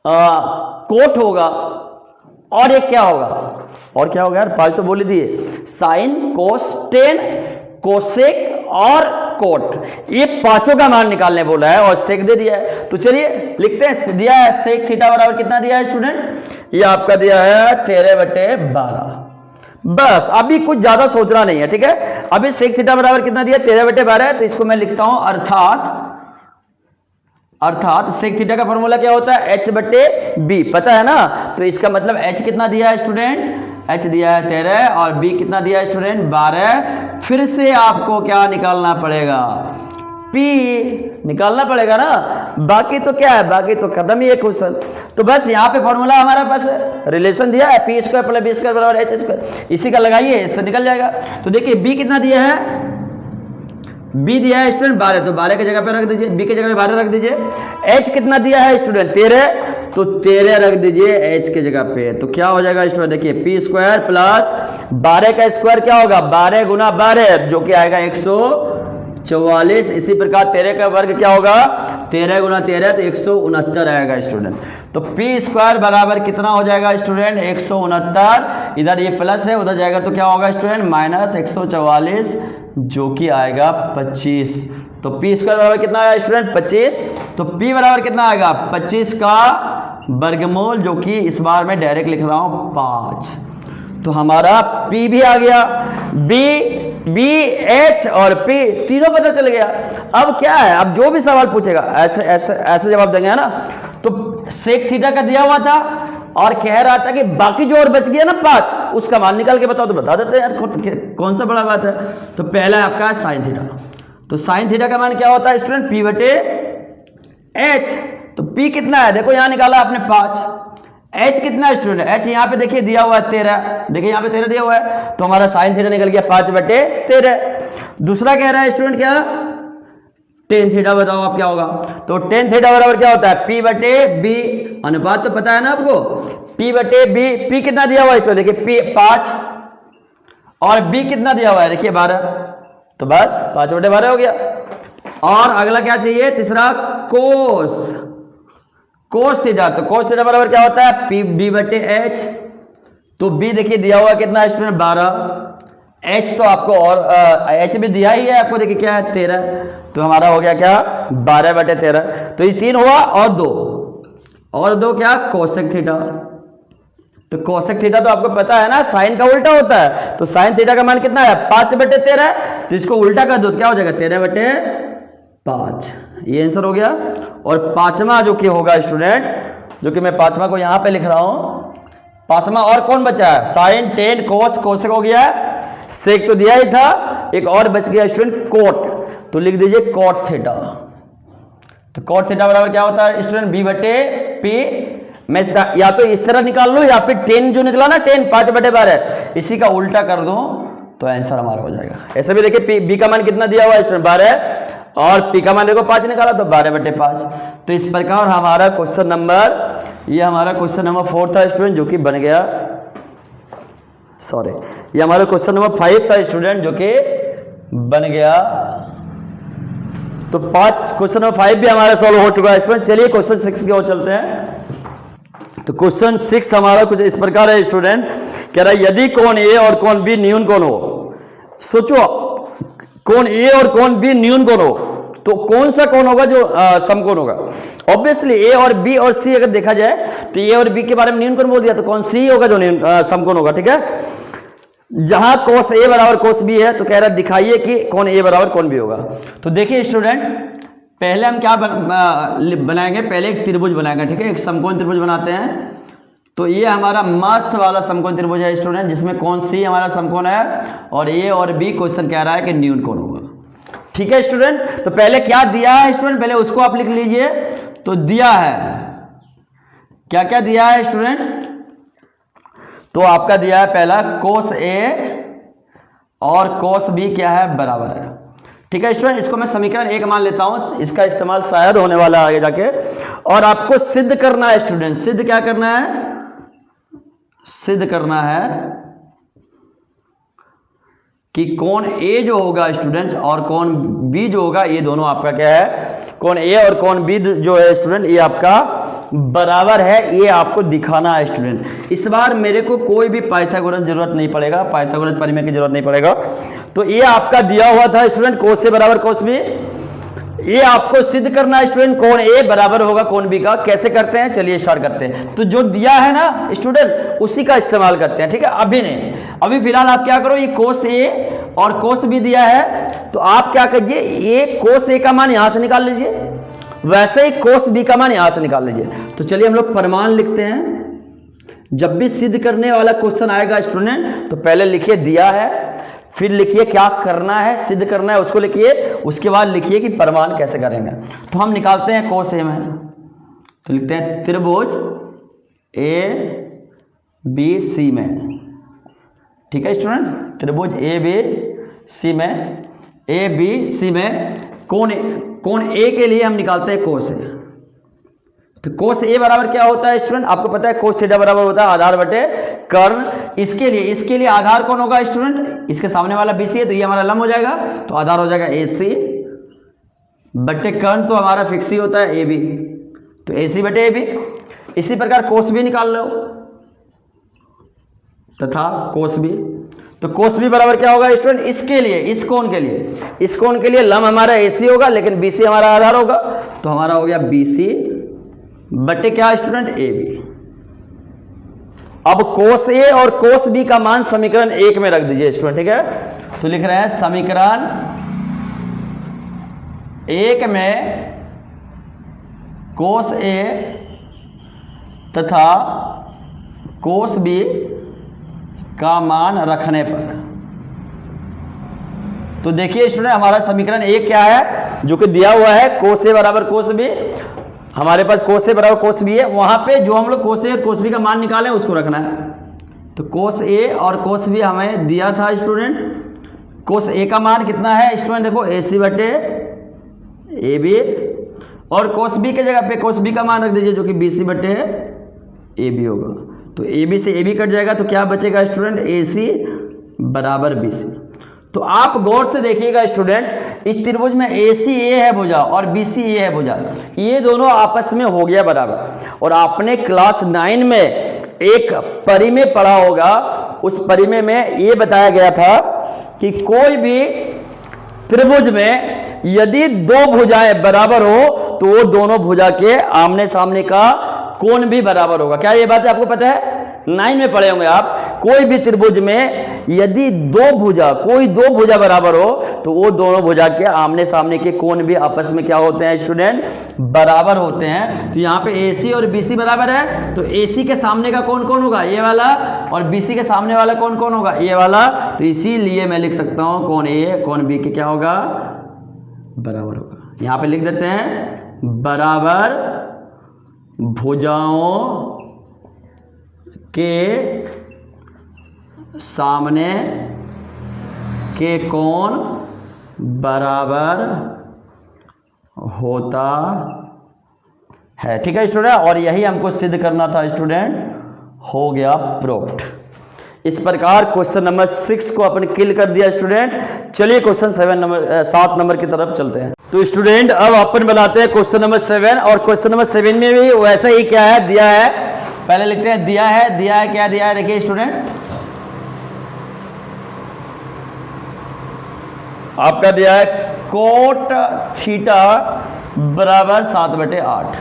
कोट होगा, और एक क्या होगा, और क्या होगा यार, 5 तो बोल ही दिए, साइन कोस टेन कोसेक और कोट, ये पांचों का मान निकालने बोला है और सेक दे दिया है। तो चलिए लिखते हैं, दिया है सेक थीटा बराबर कितना दिया है स्टूडेंट, ये आपका दिया है 13 बटे 12। बस अभी कुछ ज्यादा सोचना नहीं है, ठीक है। अभी सेक थीटा बराबर कितना दिया 13 बटे 12 है, तो इसको मैं लिखता हूं अर्थात सेक थीटा का फॉर्मूला क्या होता है h बटे b, पता है ना। तो इसका मतलब h कितना दिया है स्टूडेंट, h दिया है 13 और b कितना दिया है स्टूडेंट 12। फिर से आपको क्या निकालना पड़ेगा, p निकालना पड़ेगा ना, बाकी तो क्या है, बाकी तो खत्म ही है क्वेश्चन। तो बस यहाँ पे फॉर्मूला हमारे पास रिलेशन दिया है p square plus b square बराबर h स्क्वायर, इसी का लगाइए, इससे निकल जाएगा। तो देखिए b कितना दिया है, b दिया है स्टूडेंट 12, तो 12 की जगह पे रख दीजिए, b की जगह पे 12 रख दीजिए। h कितना दिया है स्टूडेंट 13, तो 13 रख दीजिए h की जगह पे। तो क्या हो जाएगा स्टूडेंट, देखिए p स्क्वायर प्लस 12 का स्क्वायर क्या होगा 12 गुना 12, जो कि आएगा 144। इसी प्रकार 13 का वर्ग क्या होगा 13 गुना 13, तो 169 आएगा स्टूडेंट। तो p स्क्वायर बराबर कितना हो जाएगा स्टूडेंट 169, इधर ये प्लस है उधर जाएगा तो क्या होगा स्टूडेंट माइनस 144, जो कि आएगा 25। तो p स्क्वायर बराबर कितना आएगा स्टूडेंट 25, तो p बराबर कितना आएगा 25 का वर्गमूल, जो कि इस बार मैं डायरेक्ट लिख रहा हूं 5। तो हमारा p भी आ गया, b h और p तीनों पता चल गया। अब क्या है, अब जो भी सवाल पूछेगा ऐसे ऐसे ऐसे जवाब देंगे, है ना। तो सेक थीटा का दिया हुआ था और कह रहा था कि बाकी जो और बच गया ना 5, उसका मान निकाल के बताओ। तो बता देते हैं यार, कौन सा बड़ा बात है। तो पहला है आपका साइन थीटा, तो साइन थीटा का मान क्या होता है स्टूडेंट p बटे h। तो p कितना है, देखो यहां निकाला आपने 5, h कितना है स्टूडेंट, h यहाँ पे देखिए दिया हुआ है 13, देखिए यहाँ पे 13 दिया हुआ है, तो हमारा साइन थीटा निकल गया 5 बटे 13। दूसरा कह रहा है स्टूडेंट क्या, टेन थीटा बताओ आप क्या होगा। तो टेन थीटा बराबर क्या होता है p बटे b, अनुपात तो पता है ना आपको, p बटे b, p कितना दिया हुआ है, तो देखिए p 5 और b कितना दिया हुआ है देखिए 12, तो बस 5 बटे 12 हो गया। और अगला क्या चाहिए, तीसरा कोस थीटा, तो कोस थीटा बराबर क्या होता है b बटे h। तो b देखिए दिया हुआ कितना स्टूडेंट 12, h तो आपको और h भी दिया ही है आपको, देखिए क्या है 13, तो हमारा हो गया क्या 12 बटे 13। तो ये 3 हुआ और दो क्या कोसेक थीटा। तो कोसेक थीटा तो आपको पता है ना साइन का उल्टा होता है, तो साइन थीटा का मान कितना है 5 बटे 13, तो इसको उल्टा कर दो तो क्या हो जाएगा 13 बटे 5, ये आंसर हो गया। और पांचवा जो कि होगा स्टूडेंट, जो कि मैं पांचवा को यहां पे लिख रहा हूं, पांचवा और कौन बचा है, साइन टेन कोस, कोसेक हो गया, सेक तो दिया ही था, एक और बच गया स्टूडेंट कोट, तो लिख दीजिए कोट थीटा। तो कोट थीटा बराबर क्या होता है स्टूडेंट b बटे p। मैं या तो इस तरह निकाल लूं या फिर 10 जो निकला ना 10 5 बटे 12, इसी का उल्टा कर दूं तो आंसर हमारा हो जाएगा। ऐसे भी देखिए b का मान कितना दिया हुआ है स्टूडेंट 12, और पी का मान देखो 5 निकाला तो 12/5। तो इस प्रकार हमारा क्वेश्चन नंबर, ये हमारा क्वेश्चन नंबर 4 था स्टूडेंट, जो कि बन गया, सॉरी ये हमारा क्वेश्चन नंबर 5 था स्टूडेंट, जो कि बन गया। तो 5 क्वेश्चन नंबर 5 भी हमारा सॉल्व हो चुका है स्टूडेंट। चलिए क्वेश्चन 6 की ओर चलते हैं। तो क्वेश्चन 6 हमारा कुछ इस प्रकार है स्टूडेंट, कह रहा है यदि कोण ए और कोण बी न्यून कोण हो। सोचो, कोण ए और कोण बी न्यून कोण हो तो कौन सा कोण होगा जो समकोण होगा? ऑब्वियसली ए और बी और सी अगर देखा जाए तो ए और बी के बारे में न्यून कोण बोल दिया, तो कौन सी होगा जो समकोण होगा, ठीक है। जहां कोस ए बराबर कोस बी है तो कह रहा है दिखाइए कि कौन ए बराबर कौन बी होगा। तो देखिए स्टूडेंट, पहले हम क्या बनाएंगे, पहले एक त्रिभुज बनाएंगे, ठीक है, एक समकोण त्रिभुज बनाते हैं। तो ये हमारा मस्त वाला समकोण त्रिभुज है स्टूडेंट, जिसमें कौन सी हमारा समकोण है और ए और बी क्वेश्चन कह रहा है कि न्यून कोण होगा, ठीक है स्टूडेंट। तो पहले क्या दिया है स्टूडेंट, पहले उसको आप लिख लीजिए। तो दिया है, क्या क्या दिया है स्टूडेंट, तो आपका दिया है पहला कोस ए और कोस बी क्या है, बराबर है, ठीक है स्टूडेंट। इसको मैं समीकरण 1 मान लेता हूं, इसका इस्तेमाल शायद होने वाला है आगे जाके। और आपको सिद्ध करना है स्टूडेंट, सिद्ध क्या करना है, सिद्ध करना है कि कोण ए जो होगा स्टूडेंट और कोण बी जो होगा, ये दोनों आपका क्या है, कोण ए और कोण बी जो है स्टूडेंट, ये आपका बराबर है, ये आपको दिखाना है स्टूडेंट। इस बार मेरे को कोई भी पाइथागोरस जरूरत नहीं पड़ेगा, पाइथागोरस परिमेय की जरूरत नहीं पड़ेगा। तो ये आपका दिया हुआ था स्टूडेंट, कोस ए बराबर कोस बी। ये आपको सिद्ध करना है स्टूडेंट, कोण ए बराबर होगा कोण बी का। कैसे करते हैं, चलिए स्टार्ट करते हैं। तो जो दिया है ना स्टूडेंट, उसी का इस्तेमाल करते हैं, ठीक है। अभी नहीं, अभी फिलहाल आप क्या करो, ये कोस ए और कोस बी दिया है, तो आप क्या कीजिए, ये कोस ए का मान यहां से निकाल लीजिए, वैसे ही कोस बी का मान यहां से निकाल लीजिए। तो चलिए हम लोग प्रमाण लिखते हैं। जब भी सिद्ध करने वाला क्वेश्चन आएगा स्टूडेंट, तो पहले लिखिए दिया है, फिर लिखिए क्या करना है, सिद्ध करना है उसको लिखिए, उसके बाद लिखिए कि प्रमाण कैसे करेंगे। तो हम निकालते हैं कोस ए में, तो लिखते हैं त्रिभुज ए बी सी में, ठीक है स्टूडेंट। त्रिभुज ए बी सी में, ए बी सी में कोण ए के लिए हम निकालते हैं कोस ए। तो कोस ए बराबर क्या होता है स्टूडेंट, आपको पता है कोस थीटा बराबर होता है आधार बटे कर्ण। इसके लिए आधार कौन होगा स्टूडेंट, इसके सामने वाला बीसी है, तो ये हमारा लंब हो जाएगा, तो आधार हो जाएगा एसी बटे कर्ण, तो हमारा फिक्स ही होता है ए बी, तो एसी बटे ए बी। इसी प्रकार कोस बी निकाल लो तथा कोस बी। तो कोस बी बराबर क्या होगा स्टूडेंट, इसके लिए, इस कोण के लिए लंब हमारा एसी होगा, लेकिन बीसी हमारा आधार होगा, तो हमारा हो गया बीसी बटे क्या स्टूडेंट, ए बी। अब कोस ए और कोस बी का मान समीकरण 1 में रख दीजिए स्टूडेंट, ठीक है। तो लिख रहे हैं समीकरण 1 में कोस ए तथा कोस बी का मान रखने पर, तो देखिए स्टूडेंट हमारा समीकरण 1 क्या है, जो कि दिया हुआ है कोस ए बराबर कोस बी। हमारे पास कोस ए बराबर कोस बी है, वहां पे जो हम लोग कोस ए और कोस बी का मान निकालें उसको रखना है। तो कोस ए और कोस बी हमें दिया था स्टूडेंट, कोस ए का मान कितना है स्टूडेंट, देखो एसी बटे ए बी, और कोस बी के जगह पे कोस बी का मान रख दीजिए, जो कि बीसी बटे ए बी होगा। तो ए बी से ए बी कट जाएगा, तो क्या बचेगा स्टूडेंट, ए सी बराबर बी सी। तो आप गौर से देखिएगा स्टूडेंट्स, इस त्रिभुज में ए सी ए है भुजा और बी सी ए है भुजा, ये दोनों आपस में हो गया बराबर। और आपने क्लास 9 में एक परिमेय पढ़ा होगा, उस परिमेय में ये बताया गया था कि कोई भी त्रिभुज में यदि 2 भुजाएं बराबर हो तो वो दोनों भुजा के आमने सामने का कोण भी बराबर होगा। क्या ये बात आपको पता है, 9 में पढ़े होंगे आप। कोई भी त्रिभुज में यदि कोई दो भुजा बराबर हो तो वो दोनों भुजा के आमने सामने के कोण भी आपस में क्या होते हैं स्टूडेंट, बराबर होते हैं। तो यहाँ पे AC और BC बराबर है, तो AC के सामने का कोण कौन होगा, ये वाला, और BC के सामने वाला कोण कौन होगा, ये वाला। तो इसीलिए मैं लिख सकता हूँ कोण A कोण B के क्या होगा, बराबर होगा। यहाँ पे लिख देते हैं बराबर भुजाओं के सामने के कोण बराबर होता है। ठीक है स्टूडेंट, और यही हमको सिद्ध करना था स्टूडेंट, हो गया प्रूव्ड। इस प्रकार क्वेश्चन नंबर 6 को अपन किल कर दिया स्टूडेंट। चलिए क्वेश्चन 7 नंबर की तरफ चलते हैं। तो स्टूडेंट अब अपन बनाते हैं क्वेश्चन नंबर 7, और क्वेश्चन नंबर 7 में भी वैसा ही क्या है, दिया है। पहले लिखते हैं दिया है क्या दिया है, देखिए स्टूडेंट आपका दिया है कोट थीटा बराबर 7/8।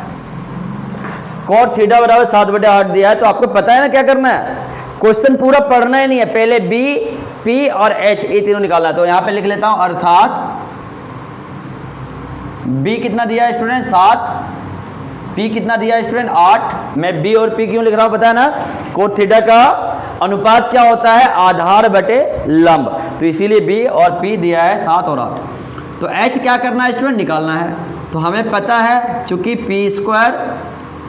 कोट थीटा बराबर 7/8 दिया है, तो आपको पता है ना क्या करना है, क्वेश्चन पूरा पढ़ना ही नहीं है, पहले बी, पी और एच ये तीनों निकालना है। तो यहां पे लिख लेता हूं, अर्थात बी कितना दिया है स्टूडेंट 7, पी कितना दिया है स्टूडेंट 8। मैं बी और पी क्यों लिख रहा हूं पता है ना, कोट थीटा का अनुपात क्या होता है, आधार बटे लंब, तो इसीलिए बी और पी दिया है 7 और 8। तो एच क्या करना है स्टूडेंट, निकालना है। तो हमें पता है चूंकि P square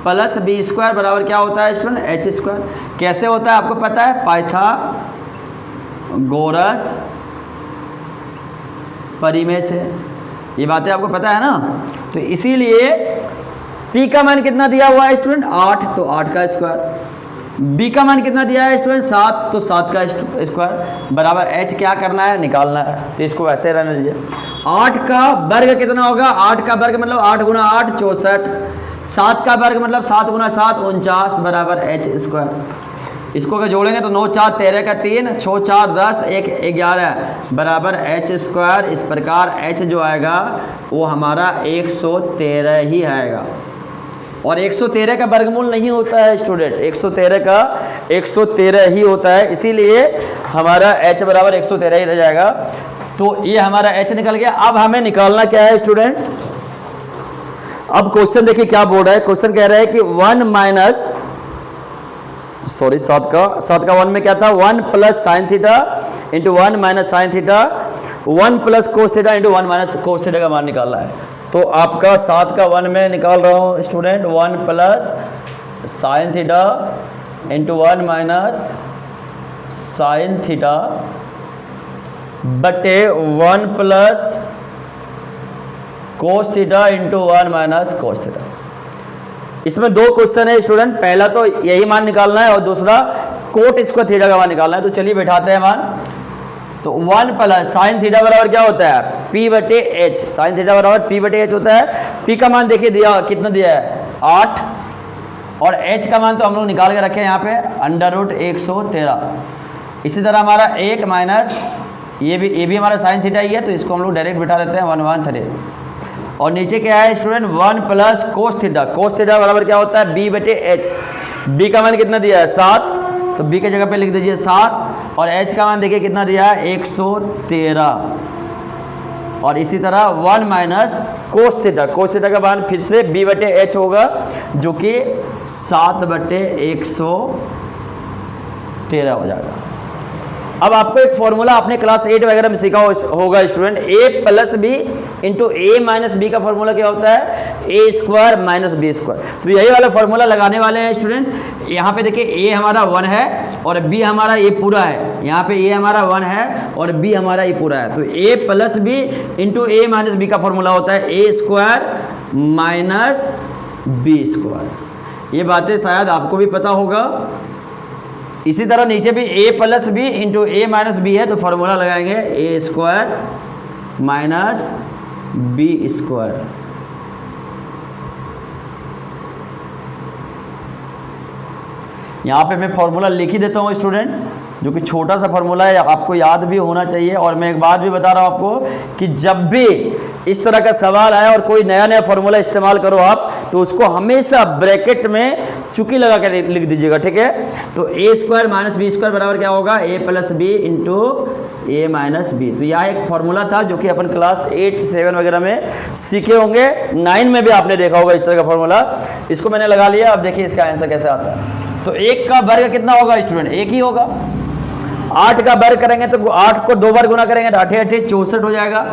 plus B square बराबर क्या होता है स्टूडेंट, एच स्क्वायर। कैसे होता है आपको पता है, पाइथागोरस परिमेय से, ये बातें आपको पता है ना। तो इसीलिए P का मान कितना दिया हुआ है स्टूडेंट 8, तो 8 का स्क्वायर। B का मान कितना दिया है स्टूडेंट 7, तो 7 का स्क्वायर बराबर H क्या करना है, निकालना है। तो इसको वैसे रहने दीजिए। 8 का वर्ग कितना होगा, 8 का वर्ग मतलब 8 गुना 8 64, 7 का वर्ग मतलब 7 गुना 7 49 बराबर H स्क्वायर। इसको अगर जोड़ेंगे तो 9 4 13 का 3, 6 4 10 1 11 बराबर H स्क्वायर। इस प्रकार H जो आएगा वो हमारा 113 ही आएगा, और 113 का वर्गमूल नहीं होता है स्टूडेंट, 113 का 113 ही होता है, इसीलिए हमारा H बराबर 113 ही रह जाएगा। तो ये हमारा H निकल गया। अब हमें निकालना क्या है स्टूडेंट, अब क्वेश्चन देखिए क्या बोल रहा है, क्वेश्चन कह रहा है कि 1 माइनस 7 का 1 में क्या था, 1 plus sine theta into 1 minus sine theta, 1 plus cos theta into 1 minus cos theta का मान निकालना है। तो आपका 7 का 1 में निकाल रहा हूँ student, 1 plus sine theta into 1 minus sine theta बटे 1 plus cos theta into 1 minus cos theta. इसमें दो क्वेश्चन है स्टूडेंट, पहला तो यही मान निकालना है और दूसरा कोट स्क्वायर थीटा का मान निकालना है। तो चलिए बैठाते हैं मान। तो 1 प्लस साइन थीटा बराबर क्या होता है, P बटे एच। साइन थीटा बराबर P बटे एच होता है। P का मान देखिए दिया कितना दिया है 8, और H का मान तो हम लोग निकाल के रखे हैं यहाँ पे √113। इसी तरह हमारा 1 माइनस ये भी हमारा साइन थीटा ही है, तो इसको हम लोग डायरेक्ट बिठा देते हैं 113। और नीचे क्या है student 1 plus cos theta. Cos theta बराबर क्या होता है B बटे एच। B का मान कितना दिया है 7, तो B के जगह पे लिख दीजिए 7, और H का मान देखिए कितना दिया है 113। और इसी तरह 1 minus cos theta. Cos theta का मान फिर से B बटे एच होगा, जो कि 7 बटे 113 हो जाएगा। अब आपको एक फॉर्मूला आपने क्लास 8 वगैरह में सीखा होगा student, a plus B into A minus B का फॉर्मूला क्या होता है, A square minus B square. तो यही वाला फॉर्मूला लगाने वाले हैं स्टूडेंट। यहाँ पे देखिए a हमारा 1 है और b हमारा ये पूरा है। यहाँ पे a हमारा 1 है और b हमारा ये पूरा है। तो a plus B into A minus B का फॉर्मूला होता है A square minus B square. ये बातें शायद आपको भी पता होगा। इसी तरह नीचे भी a plus B into A minus B है, तो फॉर्मूला लगाएंगे A square minus B square. यहाँ पे मैं फॉर्मूला लिख ही देता हूँ स्टूडेंट, जो कि छोटा सा फॉर्मूला है, आपको याद भी होना चाहिए। और मैं एक बात भी बता रहा हूँ आपको कि जब भी इस तरह का सवाल आए और कोई नया नया फॉर्मूला इस्तेमाल करो आप, तो उसको हमेशा ब्रैकेट में चुकी लगा कर लिख दीजिएगा, ठीक है। तो ए स्क्वायर माइनस बी स्क्वायर बराबर क्या होगा, ए plus B into A minus B. तो यह एक फॉर्मूला था जो कि अपन क्लास 8 7 वगैरह में सीखे होंगे। 9 में भी आपने देखा होगा इस तरह का फॉर्मूला। इसको मैंने लगा लिया। अब देखिए इसका आंसर कैसे आता है। तो 1 का वर्ग कितना होगा स्टूडेंट, 1 ही होगा। 8 का वर्ग करेंगे तो 8 को 2 बार गुना करेंगे तो 8 8 64 हो जाएगा।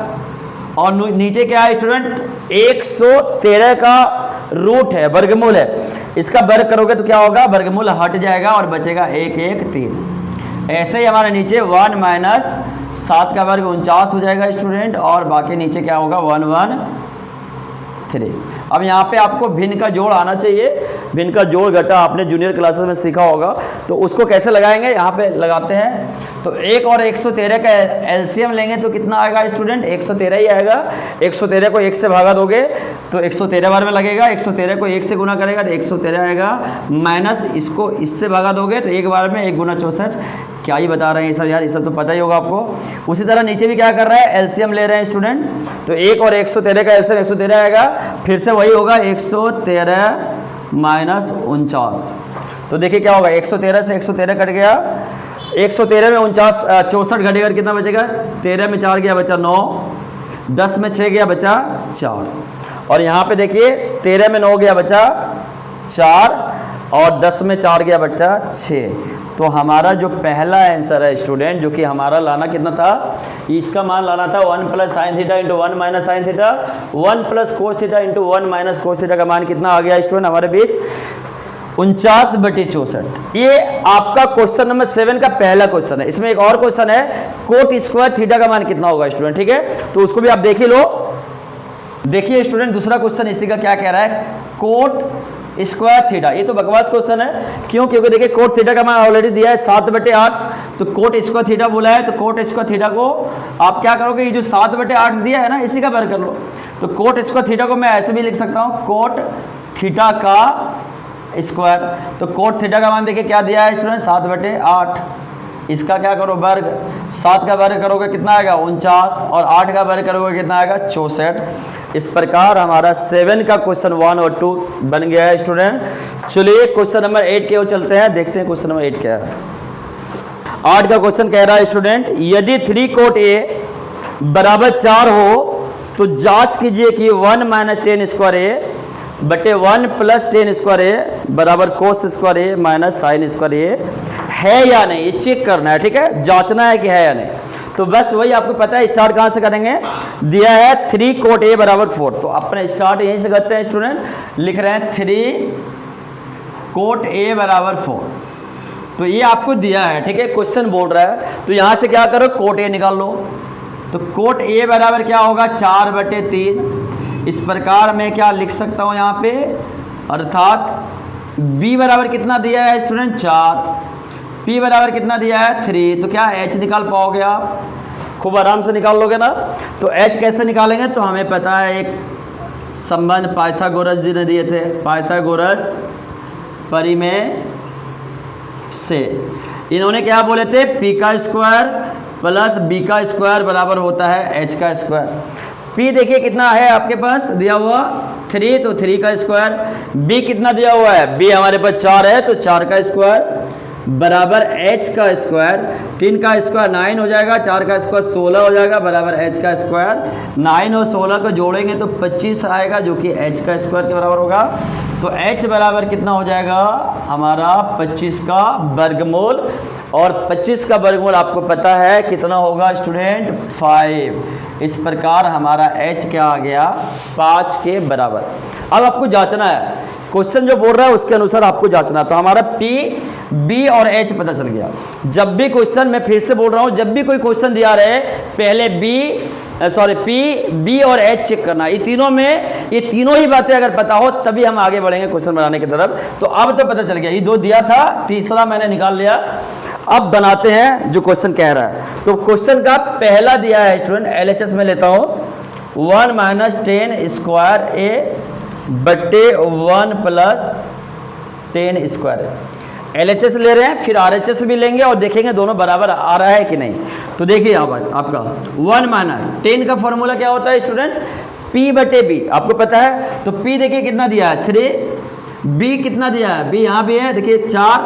और नीचे क्या है स्टूडेंट, 113 का रूट है, वर्गमूल है। इसका वर्ग करोगे तो क्या होगा, वर्गमूल हट जाएगा और बचेगा 1 1 3। ऐसे ही हमारे नीचे 1 माइनस 7 का वर्ग 49 हो जाएगा स्टूडेंट। और बाकी नीचे क्या होगा 1 1 3। अब यहाँ पे आपको भिन्न का जोड़ आना चाहिए। भिन्न का जोड़ घटा आपने जूनियर क्लासेस में सीखा होगा, तो उसको कैसे लगाएंगे, यहाँ पे लगाते हैं। तो 1 और 113 का एलसीएम लेंगे तो कितना आएगा स्टूडेंट, 113 ही आएगा। 113 को 1 से भागा दोगे तो 113 बार में लगेगा। 113 को 1 से गुना करेगा तो 113 आएगा, माइनस इसको इससे भागा दोगे तो एक बार में 1 गुना 64। क्या ही बता रहे हैं ये सब यार, ये सब तो पता ही होगा आपको। उसी तरह नीचे भी क्या कर रहा है, एलसीएम ले रहे हैं स्टूडेंट। तो 1 और 113 का एलसीएम 113 आएगा, फिर से वही होगा 113 माइनस 49। तो देखिए क्या होगा, 113 से 113 कट गया, 113 में 49 64 घटेगा, कितना बचेगा, 13 में 4 गया बचा 9, 10 में 6 गया बचा 4, और यहाँ पे देखिए 13 में 9 गया बचा 4, और 10 में 4 गया बचा 6। तो हमारा जो पहला आंसर है स्टूडेंट, जो कि हमारा लाना कितना था, इसका मान लाना था 1 plus sine theta into 1 minus sine theta, 1 plus cos theta into 1 minus cos theta का मान कितना आ गया स्टूडेंट हमारे बीच, 49/64। ये आपका क्वेश्चन नंबर 7 का पहला क्वेश्चन है। इसमें एक और क्वेश्चन है, कोट स्क्वायर थीटा का मान कितना होगा स्टूडेंट, ठीक है, तो उसको भी आप देख ही लो। देखिए स्टूडेंट दूसरा क्वेश्चन इसी का क्या कह रहा है, कोट स्क्वायर थीटा। ये तो बकवास क्वेश्चन है, क्यों, क्योंकि देखिए कोट थीटा का मान ऑलरेडी दिया है 7/8, तो कोट स्क्वायर थीटा बोला है, तो कोट स्क्वायर थीटा को आप क्या करोगे, ये जो 7/8 दिया है ना, इसी का वर्ग कर लो। तो कोट स्क्वायर थीटा को मैं ऐसे भी लिख सकता हूँ, कोट थीटा का स्क्वायर। तो कोट थीटा का मान देखिए क्या दिया है स्टूडेंट, 7/8। इसका क्या करो वर्ग, 7 का वर्ग करोगे कितना आएगा 49, और 8 का वर्ग करोगे कितना आएगा 64। इस प्रकार हमारा 7 का क्वेश्चन 1 और 2 बन गया है स्टूडेंट। चलिए क्वेश्चन नंबर 8 के ओर चलते हैं, देखते हैं क्वेश्चन नंबर 8 क्या है। 8 का क्वेश्चन कह रहा है स्टूडेंट, यदि 3 कोट ए बराबर 4 हो तो जांच कीजिए कि 1 माइनस 10 स्क्वायर ए बटे 1 प्लस 10 स्क्वायर ए बराबर कोस स्क्वायर ए माइनस साइन स्क्वायर ए है या नहीं, ये चेक करना है, ठीक है, जांचना है कि है या नहीं। तो बस वही आपको पता है, स्टार्ट कहाँ से करेंगे, दिया है 3 कोट ए बराबर 4, तो अपना स्टार्ट यहीं से करते हैं स्टूडेंट। लिख रहे हैं 3 कोट ए बराबर 4, तो ये आपको दिया है, ठीक है, क्वेश्चन बोल रहा है। तो यहाँ से क्या करो, कोट ए निकाल लो। तो कोट ए बराबर क्या होगा, 4/3। इस प्रकार मैं क्या लिख सकता हूँ यहाँ पे, अर्थात b बराबर कितना दिया है स्टूडेंट 4, p बराबर कितना दिया है 3, तो क्या h निकाल पाओगे आप, खूब आराम से निकाल लोगे ना। तो h कैसे निकालेंगे, तो हमें पता है एक संबंध पाइथागोरस जी ने दिए थे, पाइथागोरस परिमेय से। इन्होंने क्या बोले थे, p का स्क्वायर प्लस b का स्क्वायर बराबर होता है h का स्क्वायर। p देखिए कितना है आपके पास दिया हुआ 3, तो 3 का स्क्वायर। b कितना दिया हुआ है, b हमारे पास 4 है, तो 4 का स्क्वायर बराबर h का स्क्वायर। 3 का स्क्वायर 9 हो जाएगा, 4 का स्क्वायर 16 हो जाएगा बराबर h का स्क्वायर। 9 और 16 को जोड़ेंगे तो 25 आएगा, जो कि h का स्क्वायर के बराबर होगा। तो h बराबर कितना हो जाएगा हमारा 25 का वर्गमूल, और 25 का वर्गमूल आपको पता है कितना होगा स्टूडेंट 5। इस प्रकार हमारा h क्या आ गया 5 के बराबर। अब आपको जांचना है, क्वेश्चन जो बोल रहा है उसके अनुसार आपको जांचना है। तो हमारा p, b और h पता चल गया। जब भी क्वेश्चन, मैं फिर से बोल रहा हूँ, जब भी कोई क्वेश्चन दिया रहे पहले p, b और h चेक करना। ये तीनों में, ये तीनों ही बातें अगर पता हो तभी हम आगे बढ़ेंगे क्वेश्चन बनाने की तरफ। तो अब तो पता चल गया, ये 2 दिया था, तीसरा मैंने निकाल लिया। अब बनाते हैं जो क्वेश्चन कह रहा है। तो क्वेश्चन का पहला दिया है स्टूडेंट, LHS में लेता हूँ, 1 माइनस 10 स्क्वायर ए बटे 1 प्लस 10 स्क्वायर। LHS ले रहे हैं, फिर RHS भी लेंगे और देखेंगे दोनों बराबर आ रहा है कि नहीं। तो देखिए यहाँ पर आपका 1 माइनस 10 का फॉर्मूला क्या होता है स्टूडेंट, p/b, आपको पता है। तो p देखिए कितना दिया है 3, b कितना दिया है, b यहाँ भी है देखिए 4,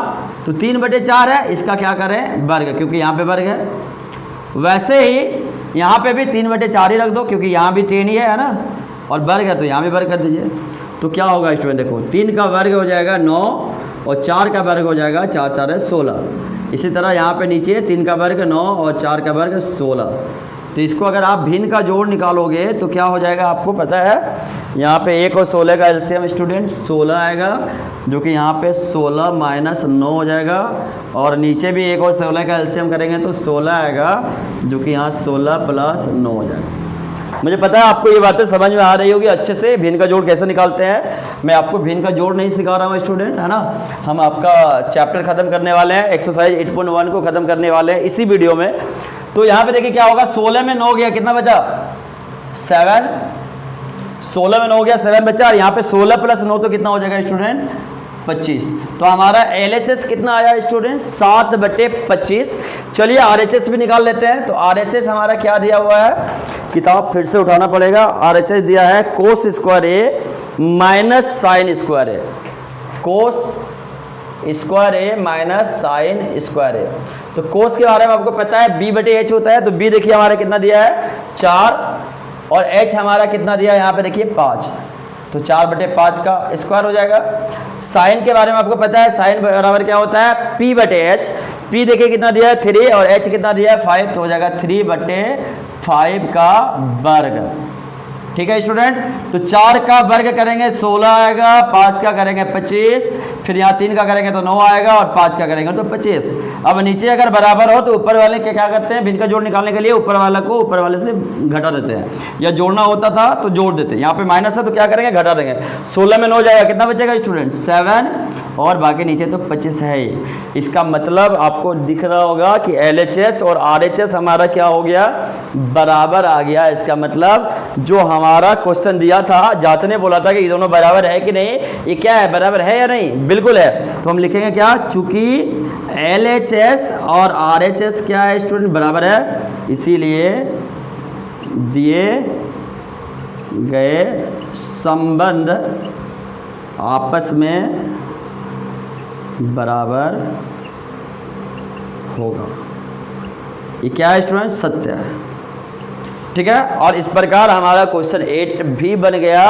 तो 3/4 है, इसका क्या करें वर्ग, क्योंकि यहाँ पे वर्ग है। वैसे ही यहाँ पे भी 3/4 ही रख दो, क्योंकि यहाँ भी 10 ही है ना, और वर्ग है तो यहाँ भी वर्ग कर दीजिए। तो क्या होगा स्टूडेंट, देखो 3 का वर्ग हो जाएगा 9, और 4 का वर्ग हो जाएगा 4 4 है 16। इसी तरह यहाँ पे नीचे 3 का वर्ग 9 और 4 का वर्ग 16। तो इसको अगर आप भिन्न का जोड़ निकालोगे तो क्या हो जाएगा आपको पता है, यहाँ पे 1 और 16 का एलसीएम स्टूडेंट 16 आएगा, जो कि यहाँ पे 16 माइनस 9 हो जाएगा, और नीचे भी 1 और 16 का एलसीएम करेंगे तो 16 आएगा, जो कि यहाँ 16 प्लस 9 हो जाएगा। मुझे पता है आपको ये बातें समझ में आ रही होगी अच्छे से, भिन्न का जोड़ कैसे निकालते हैं। मैं आपको भिन्न का जोड़ नहीं सिखा रहा हूँ स्टूडेंट, है ना। हम आपका चैप्टर खत्म करने वाले हैं, एक्सरसाइज 8.1 को खत्म करने वाले हैं इसी वीडियो में। तो यहाँ पे देखिए क्या होगा, 16 में 9 गया, कितना बचा 7, 16 में 9 गया 7 बचा, और यहाँ पे 16 प्लस 9 तो कितना हो जाएगा स्टूडेंट 25। तो हमारा LHS कितना आया स्टूडेंट 7/25। चलिए RHS भी निकाल लेते हैं। तो RHS हमारा क्या दिया हुआ है, किताब फिर से उठाना पड़ेगा। RHS दिया है कोस स्क्वायर ए माइनस साइन स्क्वायर ए, कोस स्क्वायर ए माइनस साइन स्क्वायर ए। तो कोस के बारे में आपको पता है B/H होता है। तो B देखिए हमारा कितना दिया है 4, और H हमारा कितना दिया है यहाँ पे देखिए 5। तो 4/5 का स्क्वायर हो जाएगा। साइन के बारे में आपको पता है, साइन बराबर क्या होता है P/H। P देखिए कितना दिया है 3, और H कितना दिया है 5, तो हो जाएगा 3/5 का वर्ग। ठीक है स्टूडेंट। तो 4 का वर्ग करेंगे 16 आएगा, 5 का करेंगे 25, फिर यहाँ 3 का करेंगे तो 9 आएगा, और 5 का करेंगे तो 25। अब नीचे अगर बराबर हो तो ऊपर वाले के क्या करते हैं, भिन्न का जोड़ निकालने के लिए ऊपर वाला को ऊपर वाले से घटा देते हैं, या जोड़ना होता था तो जोड़ देते हैं। यहाँ पे माइनस है तो क्या करेंगे, घटा देंगे। 16 में 9 जाएगा, कितना बचेगा स्टूडेंट 7, और बाकी नीचे तो 25 है ही। इसका मतलब आपको दिख रहा होगा कि LHS और RHS हमारा क्या हो गया, बराबर आ गया। इसका मतलब जो हमारा क्वेश्चन दिया था, जांचने बोला था कि ये दोनों बराबर है कि नहीं, ये क्या है, बराबर है या नहीं, बिल्कुल है। तो हम लिखेंगे क्या, चूंकि LHS और RHS क्या है स्टूडेंट, बराबर है, इसीलिए दिए गए संबंध आपस में बराबर होगा। ये क्या है स्टूडेंट, सत्य है। ठीक है। और इस प्रकार हमारा क्वेश्चन 8 भी बन गया।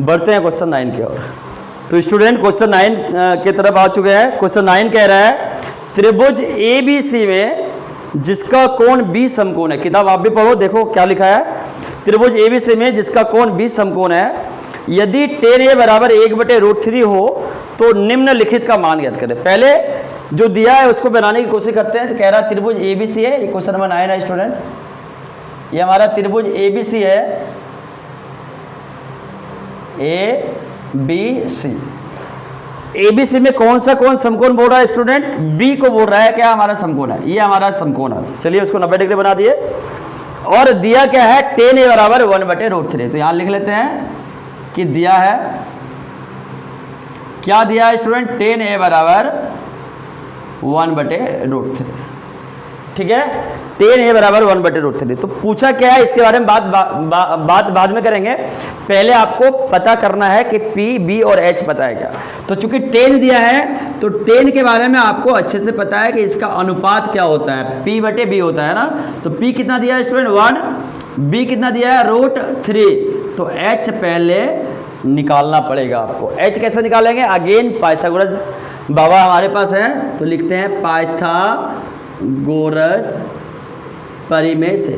बढ़ते हैं क्वेश्चन 9 की ओर। तो स्टूडेंट क्वेश्चन 9 की तरफ आ चुके हैं। क्वेश्चन 9 कह रहा है त्रिभुज ABC में जिसका कोण B समकोण है। किताब आप भी पढ़ो, देखो क्या लिखा है। त्रिभुज ABC में जिसका कोण B समकोण है, यदि tan A बराबर 1/√3 हो तो निम्नलिखित का मान ज्ञात करें। पहले जो दिया है उसको बनाने की कोशिश करते हैं। तो कह रहा है त्रिभुज ABC है, ये क्वेश्चन नंबर 9 है स्टूडेंट। ये हमारा त्रिभुज ABC है, ABC। ABC में कौन सा कौन समकोण बोल रहा है स्टूडेंट, B को बोल रहा है, क्या हमारा समकोण है, ये हमारा समकोण है। चलिए उसको 90 डिग्री बना दिए। और दिया क्या है, tan A बराबर 1/√3। तो यहां लिख लेते हैं कि दिया है, क्या दिया है स्टूडेंट, tan A बराबर 1/√3। ठीक है, tan A बराबर 1/√3। तो पूछा क्या है, इसके बारे में बात बाद में करेंगे। पहले आपको पता करना है कि P, B और H पता है क्या। तो चूंकि tan दिया है तो tan के बारे में आपको अच्छे से पता है कि इसका अनुपात क्या होता है, P/B होता है ना। तो P कितना दिया है स्टूडेंट 1, B कितना दिया है √3। तो H पहले निकालना पड़ेगा आपको। H कैसे निकालेंगे, अगेन पाइथागोरस बाबा हमारे पास है, तो लिखते हैं पाइथागोरस परिमेय से।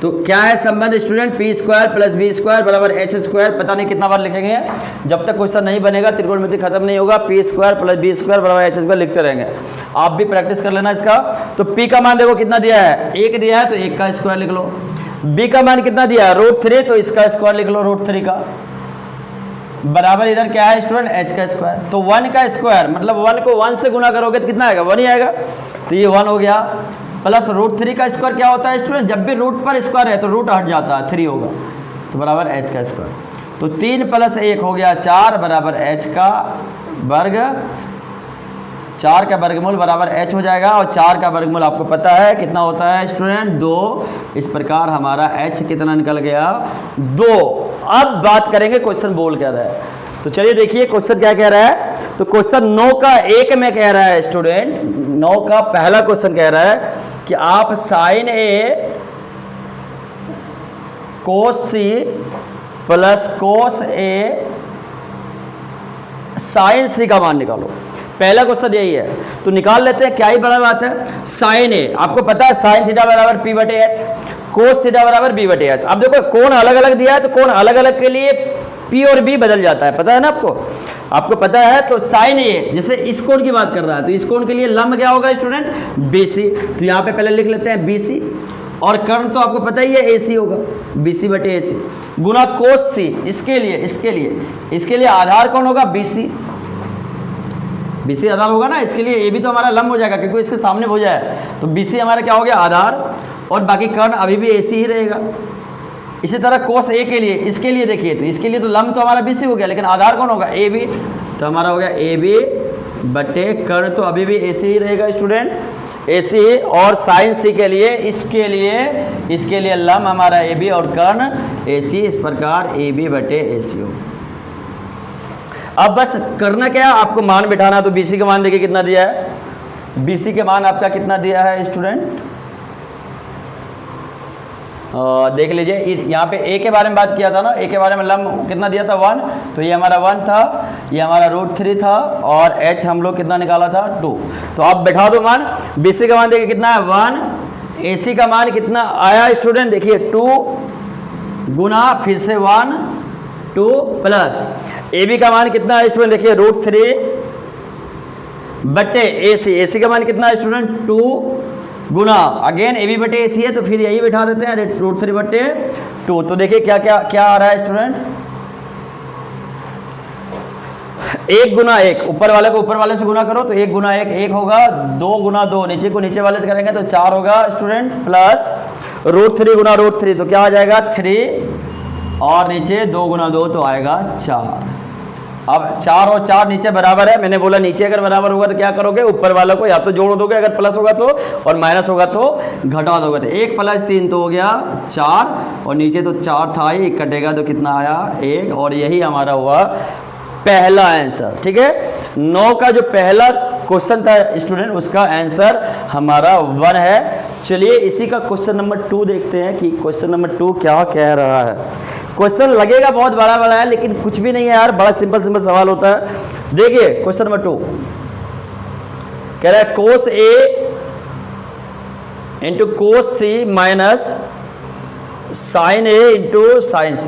तो क्या है संबंध स्टूडेंट, P² + B² बराबर H²। पता नहीं कितना बार लिखेंगे, जब तक क्वेश्चन नहीं बनेगा, त्रिकोणमिति खत्म नहीं होगा। P² + B² बराबर H² लिखते रहेंगे। आप भी प्रैक्टिस कर लेना इसका। तो P का मान देखो कितना दिया है, 1 दिया है तो 1 का स्क्वायर लिख लो। B का मान कितना दिया है √3, तो इसका स्क्वायर लिख लो √3 का, बराबर इधर क्या है स्टूडेंट H का स्क्वायर। तो 1 का स्क्वायर मतलब 1 को 1 से गुना करोगे तो कितना आएगा, 1 ही आएगा। तो ये 1 हो गया, प्लस √3 का स्क्वायर क्या होता है स्टूडेंट, जब भी रूट पर स्क्वायर है तो रूट हट जाता है, 3 होगा, तो बराबर H का स्क्वायर। तो 3 + 1 हो गया 4 बराबर H का वर्ग। 4 का वर्गमूल बराबर H हो जाएगा, और 4 का वर्गमूल आपको पता है कितना होता है स्टूडेंट 2। इस प्रकार हमारा H कितना निकल गया 2। अब बात करेंगे क्वेश्चन बोल क्या रहा है। तो चलिए देखिए क्वेश्चन क्या कह रहा है। तो क्वेश्चन 9 का 1 में कह रहा है स्टूडेंट, 9 का पहला क्वेश्चन कह रहा है कि आप sin A cos C plus cos A sin C का मान निकालो। पहला क्वेश्चन यही है, तो निकाल लेते हैं। क्या ही बड़ा बात है, sin A आपको पता है sin थीटा बराबर P/H, cos थीटा बराबर B/H। अब देखो कोण अलग अलग दिया है तो कोण अलग अलग के लिए P और B बदल जाता है, पता है ना आपको पता है। तो sin A जैसे इस कोण की बात कर रहा है, तो इस कोण के लिए लंब क्या होगा स्टूडेंट BC। तो यहाँ पे पहले लिख लेते हैं BC, और कर्ण तो आपको पता ही है AC होगा, BC बटे AC, गुना कोस C। इसके लिए आधार कौन होगा? BC आधार होगा ना, इसके लिए AB तो हमारा लंब हो जाएगा क्योंकि इसके सामने हो जाए, तो BC हमारा क्या हो गया? आधार, और बाकी कर्ण अभी भी AC ही रहेगा। इसी तरह कोस A के लिए, इसके लिए देखिए, तो इसके लिए तो लंब तो हमारा BC हो गया, लेकिन आधार कौन होगा? AB, तो हमारा हो गया AB बटे कर्ण तो अभी भी AC ही रहेगा स्टूडेंट, AC। और साइन C के लिए, इसके लिए लंब हमारा AB और कर्ण AC, इस प्रकार AB बटे AC हो। अब बस करना क्या है, आपको मान बिठाना। तो BC का मान देखिए कितना दिया है, BC के मान आपका कितना दिया है स्टूडेंट, देख लीजिए। यहाँ पे A के बारे में बात किया था ना, A के बारे में लंब कितना दिया था? 1, तो ये हमारा 1 था, ये हमारा √3 था, और H हम लोग कितना निकाला था? 2। तो आप बैठा दो मान। BC का मान देखिए कितना है? 1। AC का मान कितना आया स्टूडेंट? देखिए 2 गुना फिर से 1 2 प्लस AB का मान कितना है स्टूडेंट? देखिए √3 बटे AC का मान कितना है स्टूडेंट? 2 गुना अगेन AB बटे AC है, तो फिर यही बिठा देते हैं √3 बटे 2। तो देखिए क्या क्या क्या आ रहा है स्टूडेंट, 1 गुना 1, ऊपर वाले को ऊपर वाले से गुना करो तो 1 गुना 1 1 होगा, 2 गुना 2 नीचे को नीचे वाले से करेंगे तो 4 होगा स्टूडेंट, प्लस √3 गुना √3 तो क्या आ जाएगा? 3, और नीचे 2 गुना 2 तो आएगा 4। अब 4 और 4 नीचे बराबर है, मैंने बोला नीचे अगर बराबर होगा तो क्या करोगे? ऊपर वालों को या तो जोड़ दोगे अगर प्लस होगा तो, और माइनस होगा तो घटा दोगे। तो 1 + 3 तो हो गया 4, और नीचे तो 4 था ही, कटेगा तो कितना आया? 1। और यही हमारा हुआ पहला आंसर। ठीक है, 9 का जो पहला क्वेश्चन था स्टूडेंट, उसका आंसर हमारा 1 है। चलिए इसी का क्वेश्चन नंबर 2 देखते हैं कि क्वेश्चन नंबर 2 क्या कह रहा है। क्वेश्चन लगेगा बहुत बड़ा बड़ा है, लेकिन कुछ भी नहीं है यार, बड़ा सिंपल सवाल होता है। देखिए क्वेश्चन नंबर 2 कह रहा है cos A into cos C minus sine A into sine C।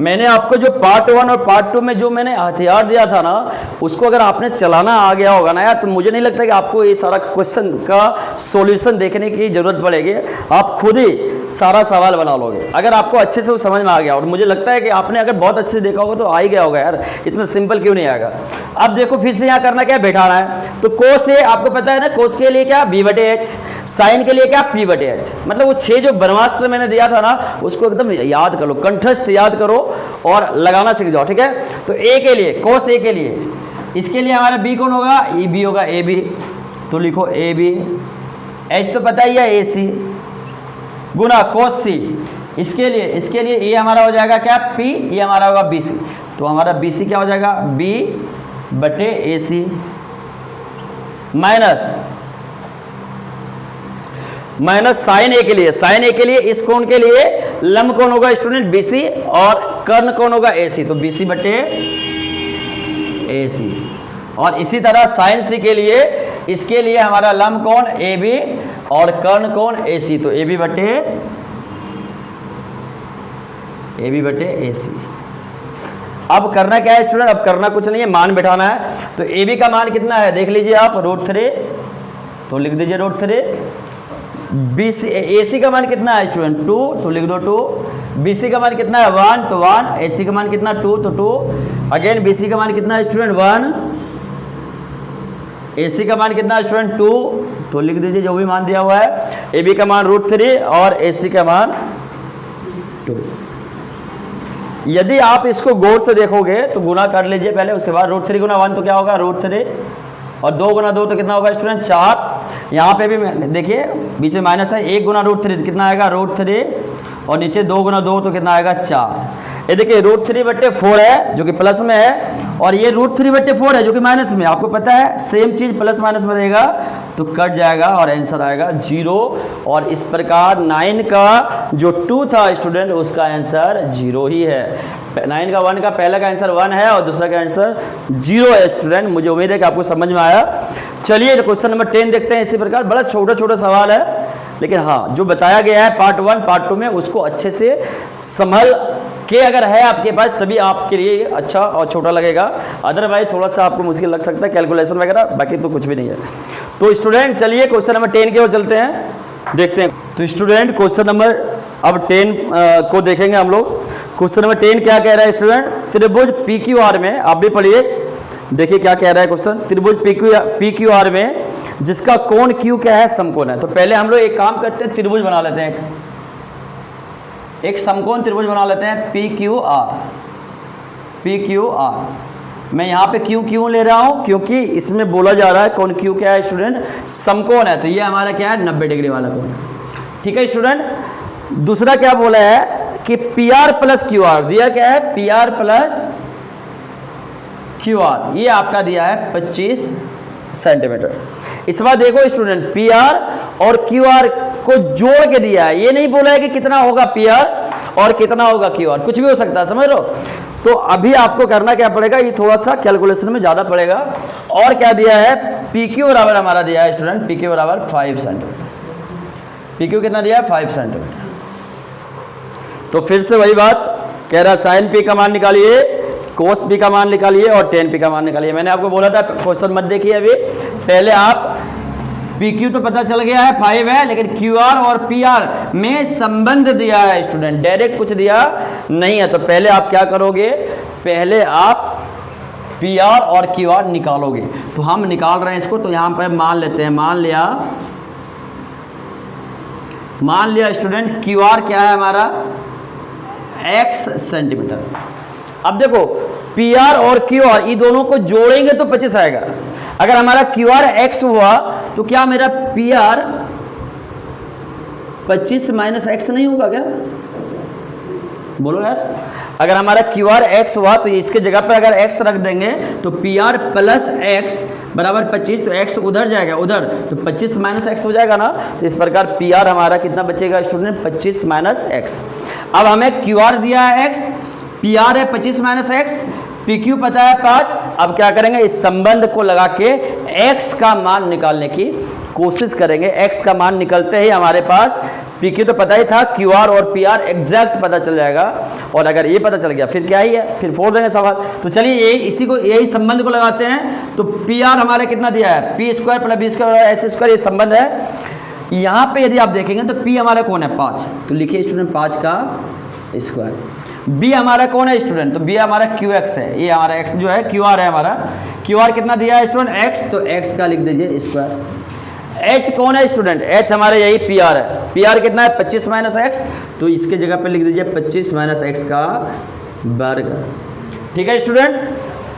मैंने आपको जो पार्ट 1 और पार्ट 2 में जो मैंने हथियार दिया था ना, उसको अगर आपने चलाना आ गया होगा ना यार, तो मुझे नहीं लगता कि आपको ये सारा क्वेश्चन का सॉल्यूशन देखने की जरूरत पड़ेगी, आप खुद ही सारा सवाल बना लोगे अगर आपको अच्छे से वो समझ में आ गया। और मुझे लगता है कि आपने अगर बहुत अच्छे से देखा होगा तो आ ही गया होगा यार, इतना सिंपल क्यों नहीं आएगा। अब देखो फिर से यहाँ करना क्या है, बैठाना है। तो कोस ए आपको पता है ना, कोस के लिए क्या B/H, साइन के लिए क्या P/H। मतलब वो 6 जो ब्रह्मास्त्र मैंने दिया था ना, उसको एकदम याद कर लो, कंठस्थ याद करो और लगाना सीख जाओ। ठीक है, तो A के लिए, कोस A के लिए, इसके लिए हमारा B कौन होगा? B होगा AB, तो लिखो AB। H तो पता ही है AC गुना कोस C। इसके लिए ये हमारा हो जाएगा क्या? P, ये हमारा होगा BC। तो हमारा BC क्या हो जाएगा? B/AC माइनस साइन A के लिए, साइन A के लिए इस कोण के लिए लंब कौन होगा स्टूडेंट? BC, और कर्ण कौन होगा? AC, तो BC बटे AC। और इसी तरह साइन C के लिए, इसके लिए हमारा लंब कौन? AB, और कर्ण कौन? AC, तो AB बटे AC। अब करना क्या है स्टूडेंट? अब करना कुछ नहीं है, मान बिठाना है। तो AB का मान कितना है देख लीजिए आप, √3, तो लिख दीजिए √3। BC AC का मान कितना है स्टूडेंट? 2, तो लिख दो 2। BC का मान कितना है? 1, तो 1। AC का मान कितना? 2, तो 2। अगेन BC का मान कितना है स्टूडेंट? 1। AC का मान कितना है स्टूडेंट? 2, तो लिख दीजिए जो भी मान दिया हुआ है। AB का मान √3 और AC का मान 2। यदि आप इसको गौर से देखोगे तो गुना कर लीजिए पहले, उसके बाद √3 गुना 1 तो क्या होगा? √3, और 2 गुना 2 तो कितना होगा स्टूडेंट? 4। यहाँ पे भी देखिए बीच में माइनस है, 1 गुना √3 कितना आएगा? √3, और नीचे 2 गुना 2 तो कितना आएगा? 4। ये देखिए √3 बटे 4 है जो कि प्लस में है, और ये √3 बटे 4 है जो कि माइनस में। आपको पता है सेम चीज प्लस माइनस में रहेगा तो कट जाएगा और आंसर आएगा 0। और इस प्रकार 9 का जो 2 था स्टूडेंट, उसका आंसर 0 ही है। 9 का 1 का पहला का आंसर 1 है और दूसरा का आंसर 0 है स्टूडेंट। मुझे उम्मीद है कि आपको समझ में आया। चलिए क्वेश्चन नंबर 10 देखते हैं। इसी प्रकार बड़ा छोटा छोटा सवाल है, लेकिन हाँ जो बताया गया है पार्ट 1 पार्ट 2 में, उसको अच्छे से संभल के अगर है आपके पास तभी आपके लिए अच्छा और छोटा लगेगा, अदरवाइज थोड़ा सा आपको मुश्किल लग सकता है कैलकुलेशन वगैरह, बाकी तो कुछ भी नहीं है। तो स्टूडेंट चलिए क्वेश्चन नंबर 10 की ओर चलते हैं, देखते हैं। तो स्टूडेंट क्वेश्चन नंबर अब 10 को देखेंगे हम लोग। क्वेश्चन नंबर 10 क्या कह रहा है स्टूडेंट, त्रिभुज PQR में, आप भी पढ़िए, देखिए क्या कह रहा है क्वेश्चन। त्रिभुज PQR में जिसका कोण Q क्या है, समकोण है। तो पहले हम लोग एक काम करते हैं, त्रिभुज बना लेते हैं, एक समकोण त्रिभुज बना लेते हैं PQR। मैं यहाँ पे क्यों ले रहा हूँ, क्योंकि इसमें बोला जा रहा है कोण Q क्या है स्टूडेंट, समकोण है। तो ये हमारा क्या है, 90 डिग्री वाला कोण। ठीक है स्टूडेंट। दूसरा क्या बोला है कि PR प्लस QR दिया, क्या है PR प्लस QR, ये आपका दिया है 25 सेंटीमीटर। इस बार देखो स्टूडेंट, PR और QR को जोड़ के दिया है, ये नहीं बोला है कि कितना होगा PR और कितना होगा QR, कुछ भी हो सकता है, समझ लो। तो अभी आपको करना क्या पड़ेगा, ये थोड़ा सा कैलकुलेशन में ज़्यादा पड़ेगा। और क्या दिया है, PQ बराबर हमारा दिया है स्टूडेंट, PQ बराबर 5 सेंटीमीटर। PQ कितना दिया है, 5 सेंटीमीटर। तो फिर से वही बात कह रहा, साइन P का मान निकालिए, कोस P का मान निकालिए और टेन P का मान निकालिए। मैंने आपको बोला था, क्वेश्चन मत देखिए अभी, पहले आप PQ तो पता चल गया है 5 है, लेकिन QR और PR में संबंध दिया है स्टूडेंट, डायरेक्ट कुछ दिया नहीं है। तो पहले आप क्या करोगे, पहले आप PR और QR निकालोगे। तो हम निकाल रहे हैं इसको, तो यहाँ पर मान लेते हैं, मान लिया स्टूडेंट QR क्या है हमारा, x सेंटीमीटर। अब देखो PR और QR ये दोनों को जोड़ेंगे तो 25 आएगा। अगर हमारा QR x हुआ तो क्या मेरा PR 25 माइनस x नहीं होगा क्या, बोलो यार। अगर हमारा QR x हुआ तो इसके जगह पर अगर x रख देंगे तो PR प्लस x बराबर 25, तो x उधर जाएगा उधर, तो 25 माइनस x हो जाएगा ना। तो इस प्रकार PR हमारा कितना बचेगा स्टूडेंट, 25 माइनस x। अब हमें QR दिया है x, PR है 25 माइनस x, PQ पता है 5। अब क्या करेंगे, इस संबंध को लगा के x का मान निकालने की कोशिश करेंगे। x का मान निकलते ही हमारे पास PQ तो पता ही था, QR और PR एग्जैक्ट पता चल जाएगा। और अगर ये पता चल गया फिर क्या ही है, फिर फोड़ देंगे सवाल। तो चलिए यही संबंध को लगाते हैं। तो PR हमारे कितना दिया है, P square plus B square ऐसे स्क्वायर, ये संबंध है। यहाँ पे यदि आप देखेंगे तो P हमारा कौन है, 5, तो लिखिए स्टूडेंट 5 का स्क्वायर। B हमारा कौन है स्टूडेंट, तो B हमारा QX है, ये हमारा x जो है QR है हमारा। QR कितना दिया है स्टूडेंट, x, तो x का लिख दीजिए स्क्वायर। H कौन है स्टूडेंट, H हमारे यही PR है। PR कितना है, 25 माइनस x, तो इसके जगह पे लिख दीजिए 25 माइनस x का वर्ग। ठीक है स्टूडेंट।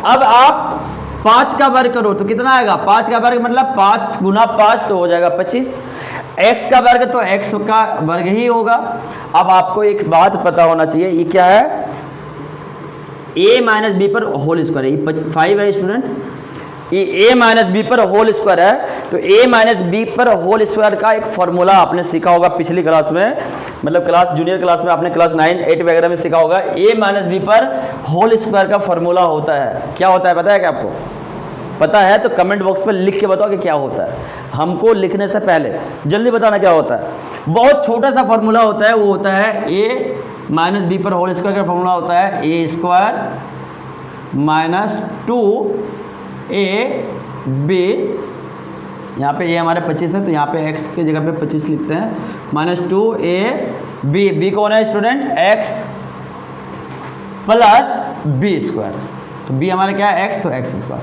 अब आप 5 का वर्ग करो तो कितना आएगा, 5 का वर्ग मतलब 5 गुना 5 तो हो जाएगा 25। x का वर्ग तो x का वर्ग ही होगा। अब आपको एक बात पता होना चाहिए, ये क्या है, a माइनस बी पर होल स्क्वायर है, ये 5 है स्टूडेंट, ये a माइनस बी पर होल स्क्वायर है। तो a माइनस बी पर होल स्क्वायर का एक फॉर्मूला आपने सीखा होगा पिछली क्लास में, मतलब जूनियर क्लास में आपने क्लास 9, 8 वगैरह में सीखा होगा। a माइनस बी पर होल स्क्वायर का फॉर्मूला होता है, क्या होता है पता है क्या आपको, पता है तो कमेंट बॉक्स पर लिख के बताओ कि क्या होता है। हमको लिखने से पहले जल्दी बताना क्या होता है। बहुत छोटा सा फॉर्मूला होता है, वो होता है a माइनस बी पर होल स्क्वायर का फॉर्मूला होता है a स्क्वायर माइनस 2ab, यहाँ पे a हमारे 25 है तो यहाँ पे x के जगह पे 25 लिखते हैं, माइनस 2ab, b कौन है student, x plus b square. तो b हमारा क्या है, x, तो x स्क्वायर।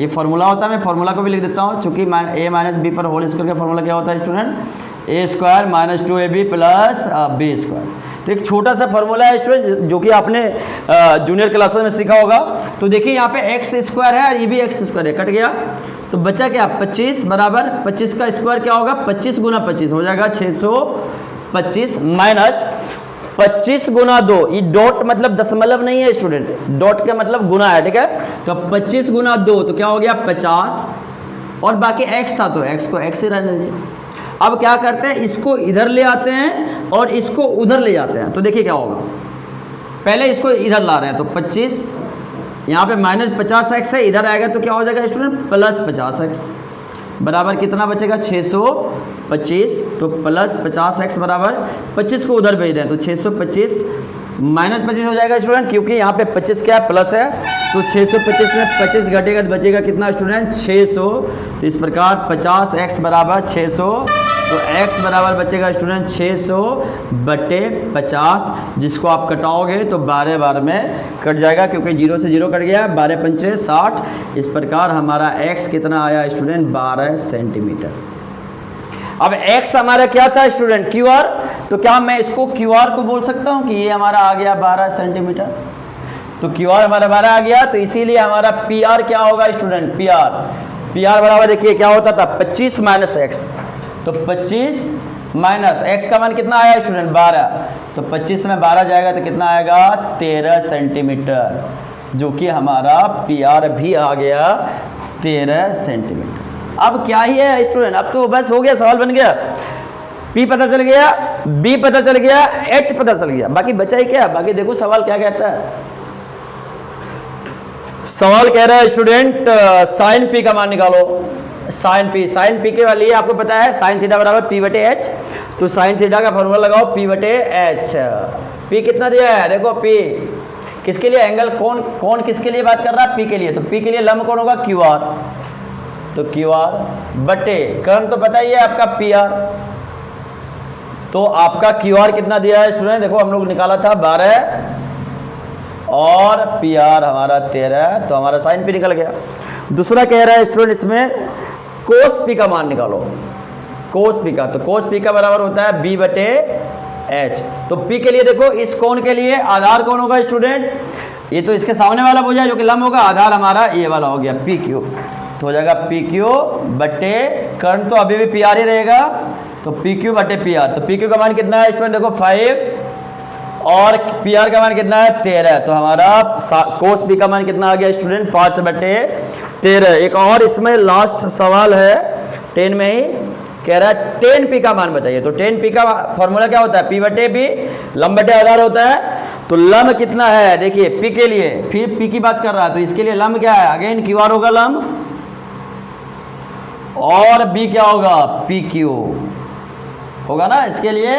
ये फॉर्मूला होता है, मैं फॉर्मूला को भी लिख देता हूँ, चूंकि a माइनस बी पर होल स्क्वायर का फॉर्मूला क्या होता है student, a square minus 2ab plus b square. तो एक छोटा सा फॉर्मूला है स्टूडेंट जो कि आपने जूनियर क्लासेस में सीखा होगा। तो देखिए यहाँ पे x स्क्वायर है और ये भी x स्क्वायर है, कट गया तो बचा क्या, 25 बराबर 25 का स्क्वायर क्या होगा, 25 गुना 25 हो जाएगा 625 माइनस 25 गुना 2, ये डॉट मतलब दशमलव नहीं है स्टूडेंट, डॉट का मतलब गुना है, ठीक है। तो 25 गुना 2 तो क्या हो गया 50, और बाकी x था तो x को x ही रहने दीजिए। अब क्या करते हैं, इसको इधर ले आते हैं और इसको उधर ले जाते हैं। तो देखिए क्या होगा, पहले इसको इधर ला रहे हैं तो 25, यहाँ पे माइनस 50x है, इधर आएगा तो क्या हो जाएगा स्टूडेंट, प्लस 50x बराबर कितना बचेगा 625। तो प्लस 50x बराबर 25 को उधर भेज रहे हैं तो 625 -25 हो जाएगा स्टूडेंट, क्योंकि यहाँ पे 25 क्या है, प्लस है। तो 625 में 25 घटेगा तो बचेगा कितना स्टूडेंट, 600। तो इस प्रकार 50x बराबर 600, तो x बराबर बचेगा स्टूडेंट 600/50, जिसको आप कटाओगे तो 12 में कट जाएगा, क्योंकि 0 से 0 कट गया, 12 पंचे 60। इस प्रकार हमारा x कितना आया स्टूडेंट, 12 सेंटीमीटर। अब x हमारा क्या था स्टूडेंट, QR, तो क्या मैं इसको QR को बोल सकता हूँ कि ये हमारा आ गया 12 सेंटीमीटर। तो QR हमारा 12 आ गया, तो इसीलिए हमारा PR क्या होगा स्टूडेंट, PR बराबर देखिए क्या होता था, 25 माइनस x। तो 25 माइनस x का मान कितना आया स्टूडेंट, 12। तो 25 में 12 जाएगा तो कितना आएगा, 13 सेंटीमीटर, जो कि हमारा PR भी आ गया 13 सेंटीमीटर। अब क्या ही है स्टूडेंट, अब तो बस हो गया, सवाल बन गया। P पता चल गया, B पता चल गया, H पता चल गया, बाकी बचा ही क्या। बाकी देखो सवाल क्या कहता है। सवाल कह रहा है स्टूडेंट साइन P का मान निकालो। साइन P के लिए आपको पता है साइन थीटा बराबर P/H। तो साइन थीटा का फॉर्मूला लगाओ P/H। P कितना दिया है, देखो P किसके लिए, एंगल कौन किसके लिए बात कर रहा है, P के लिए। तो P के लिए लंब कौन होगा, QR। तो QR बटे कर्ण तो पता ही है आपका PR। तो आपका QR कितना दिया है स्टूडेंट, देखो हम लोग निकाला था 12 और PR हमारा 13, तो हमारा साइन P निकल गया। दूसरा कह रहा है स्टूडेंट इसमें कोस P का मान निकालो। कोस P का, तो कोस P का बराबर होता है B/H। तो P के लिए देखो, इस कोण के लिए आधार कौन होगा स्टूडेंट, ये तो इसके सामने वाला हो जाए जो कि लंब होगा, आधार हमारा ये वाला हो गया PQ। तो हो जाएगा PQ बटे कर्ण तो अभी भी PR ही रहेगा, तो PQ बटे PR। तो PQ का मान कितना है स्टूडेंट, देखो 5 और PR का मान कितना है 13। तो हमारा कोस P का मान कितना आ गया स्टूडेंट, 5/13। एक और इसमें लास्ट सवाल है 10 में ही, कह रहा है tan P का मान बताइए। तो tan P का फॉर्मूला क्या होता है, P/B, लंब बटे आधार होता है। तो लंब कितना है, देखिए P के लिए, फिर P की बात कर रहा है, तो इसके लिए लंब क्या है, अगेन QR होगा लंब, और B क्या होगा, PQ होगा ना, इसके लिए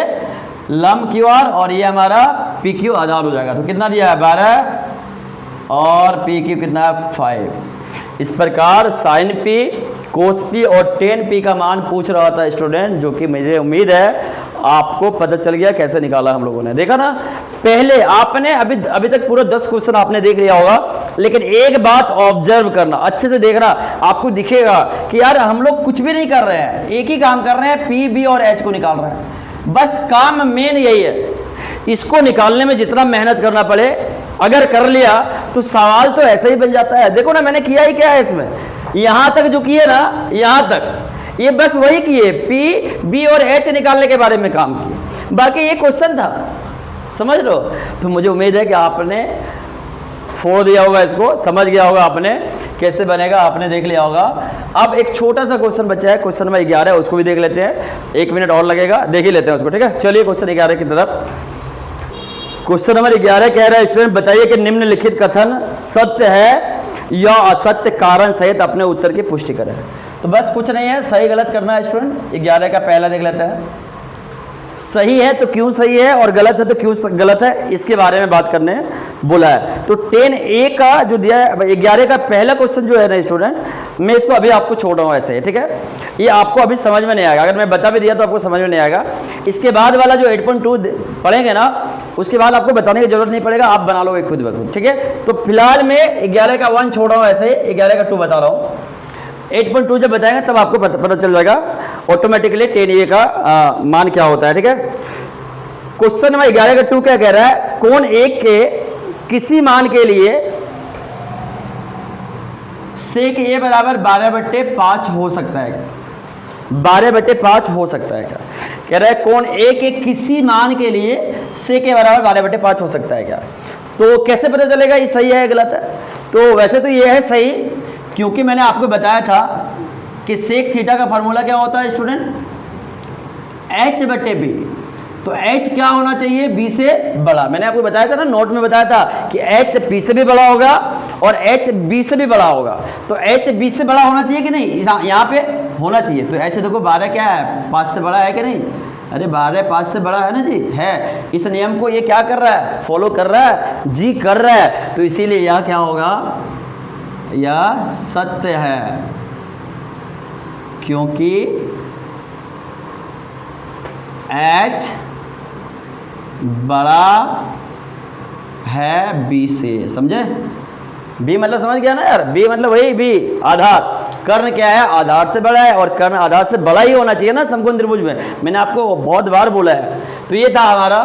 लंब QR और ये हमारा PQ आधार हो जाएगा। तो कितना दिया है 12 और PQ कितना है 5। इस प्रकार साइन P, कोस P और tan P का मान पूछ रहा था स्टूडेंट, जो कि मुझे उम्मीद है आपको पता चल गया कैसे निकाला हम लोगों ने। देखा ना, पहले आपने अभी तक पूरा 10 क्वेश्चन आपने देख लिया होगा, लेकिन एक बात ऑब्जर्व करना, अच्छे से देखना, आपको दिखेगा कि यार हम लोग कुछ भी नहीं कर रहे हैं, एक ही काम कर रहे हैं, P, B और H को निकाल रहे हैं। बस काम मेन यही है, इसको निकालने में जितना मेहनत करना पड़े, अगर कर लिया तो सवाल तो ऐसा ही बन जाता है। देखो ना, मैंने किया ही क्या है इसमें, यहां तक जो किए ना, यहां तक ये बस वही किए, P, B और H निकालने के बारे में काम किए, बाकी ये क्वेश्चन था, समझ लो। तो मुझे उम्मीद है कि आपने फोड़ दिया होगा, इसको समझ गया होगा, आपने कैसे बनेगा आपने देख लिया होगा। अब एक छोटा सा क्वेश्चन बचा है, क्वेश्चन नंबर 11, उसको भी देख लेते हैं, 1 मिनट और लगेगा, देख ही लेते हैं उसको, ठीक है। चलिए क्वेश्चन 11 की तरफ। क्वेश्चन नंबर 11 कह रहा है स्टूडेंट, बताइए कि निम्नलिखित कथन सत्य है या असत्य, कारण सहित अपने उत्तर की पुष्टि करें। तो बस कुछ नहीं है, सही गलत करना है स्टूडेंट। 11 का पहला देख लेते हैं, सही है तो क्यों सही है और गलत है तो क्यों गलत है, इसके बारे में बात करने बोला है। तो 10A का जो दिया है, 11 का पहला क्वेश्चन जो है ना स्टूडेंट, मैं इसको अभी आपको छोड़ रहा हूँ ऐसे, ठीक है। ये आपको अभी समझ में नहीं आएगा, अगर मैं बता भी दिया तो आपको समझ में नहीं आएगा। इसके बाद वाला जो 8.2 पढ़ेंगे ना, उसके बाद आपको बताने की जरूरत नहीं पड़ेगा, आप बना लोगे खुद ब खुद, ठीक है। तो फिलहाल मैं 11 का 1 छोड़ रहा हूँ ऐसे, 11 का 2 बता रहा हूँ। 8.2 जब बताएंगे तब आपको पता चल जाएगा ऑटोमेटिकली 10A का मान क्या होता है, ठीक है। क्वेश्चन नंबर 11 का 2 क्या कह रहा है, कोण 1 के किसी मान के लिए सेक A बराबर 12/5 हो सकता है क्या, 12/5 हो सकता है क्या, कह रहा है कोण A के किसी मान के लिए सेक A बराबर 12/5 हो सकता है क्या। तो कैसे पता चलेगा ये सही है या गलत है। तो वैसे तो ये है सही, क्योंकि मैंने आपको बताया था कि सेक थीटा का फॉर्मूला क्या होता है स्टूडेंट, H/B। तो H क्या होना चाहिए, B से बड़ा। मैंने आपको बताया था ना, नोट में बताया था कि H P से भी बड़ा होगा और H B से भी बड़ा होगा। तो H B से बड़ा होना चाहिए कि नहीं, यहाँ पे होना चाहिए। तो H देखो 12 क्या है, 5 से बड़ा है कि नहीं, अरे 12/5 से बड़ा है ना जी, है। इस नियम को ये क्या कर रहा है, फॉलो कर रहा है जी, कर रहा है। तो इसीलिए यह क्या होगा, यह सत्य है, क्योंकि h बड़ा है b से। समझे? b मतलब समझ गया ना यार, b मतलब वही b, आधार। कर्ण क्या है, आधार से बड़ा है, और कर्ण आधार से बड़ा ही होना चाहिए ना समकोण त्रिभुज में। मैंने आपको बहुत बार बोला है। तो ये था हमारा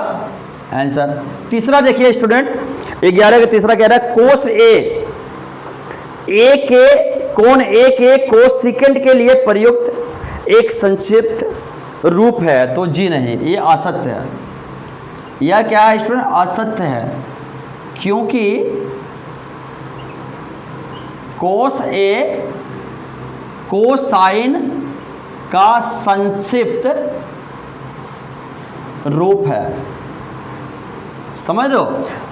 आंसर। तीसरा देखिए स्टूडेंट, 11 का तीसरा कह रहा है कोस ए के कोण ए के कोस सेकंड के लिए प्रयुक्त एक संक्षिप्त रूप है। तो जी नहीं, ये असत्य है। यह क्या है स्टूडेंट, असत्य है, क्योंकि कोस ए कोसाइन का संक्षिप्त रूप है। समझ लो?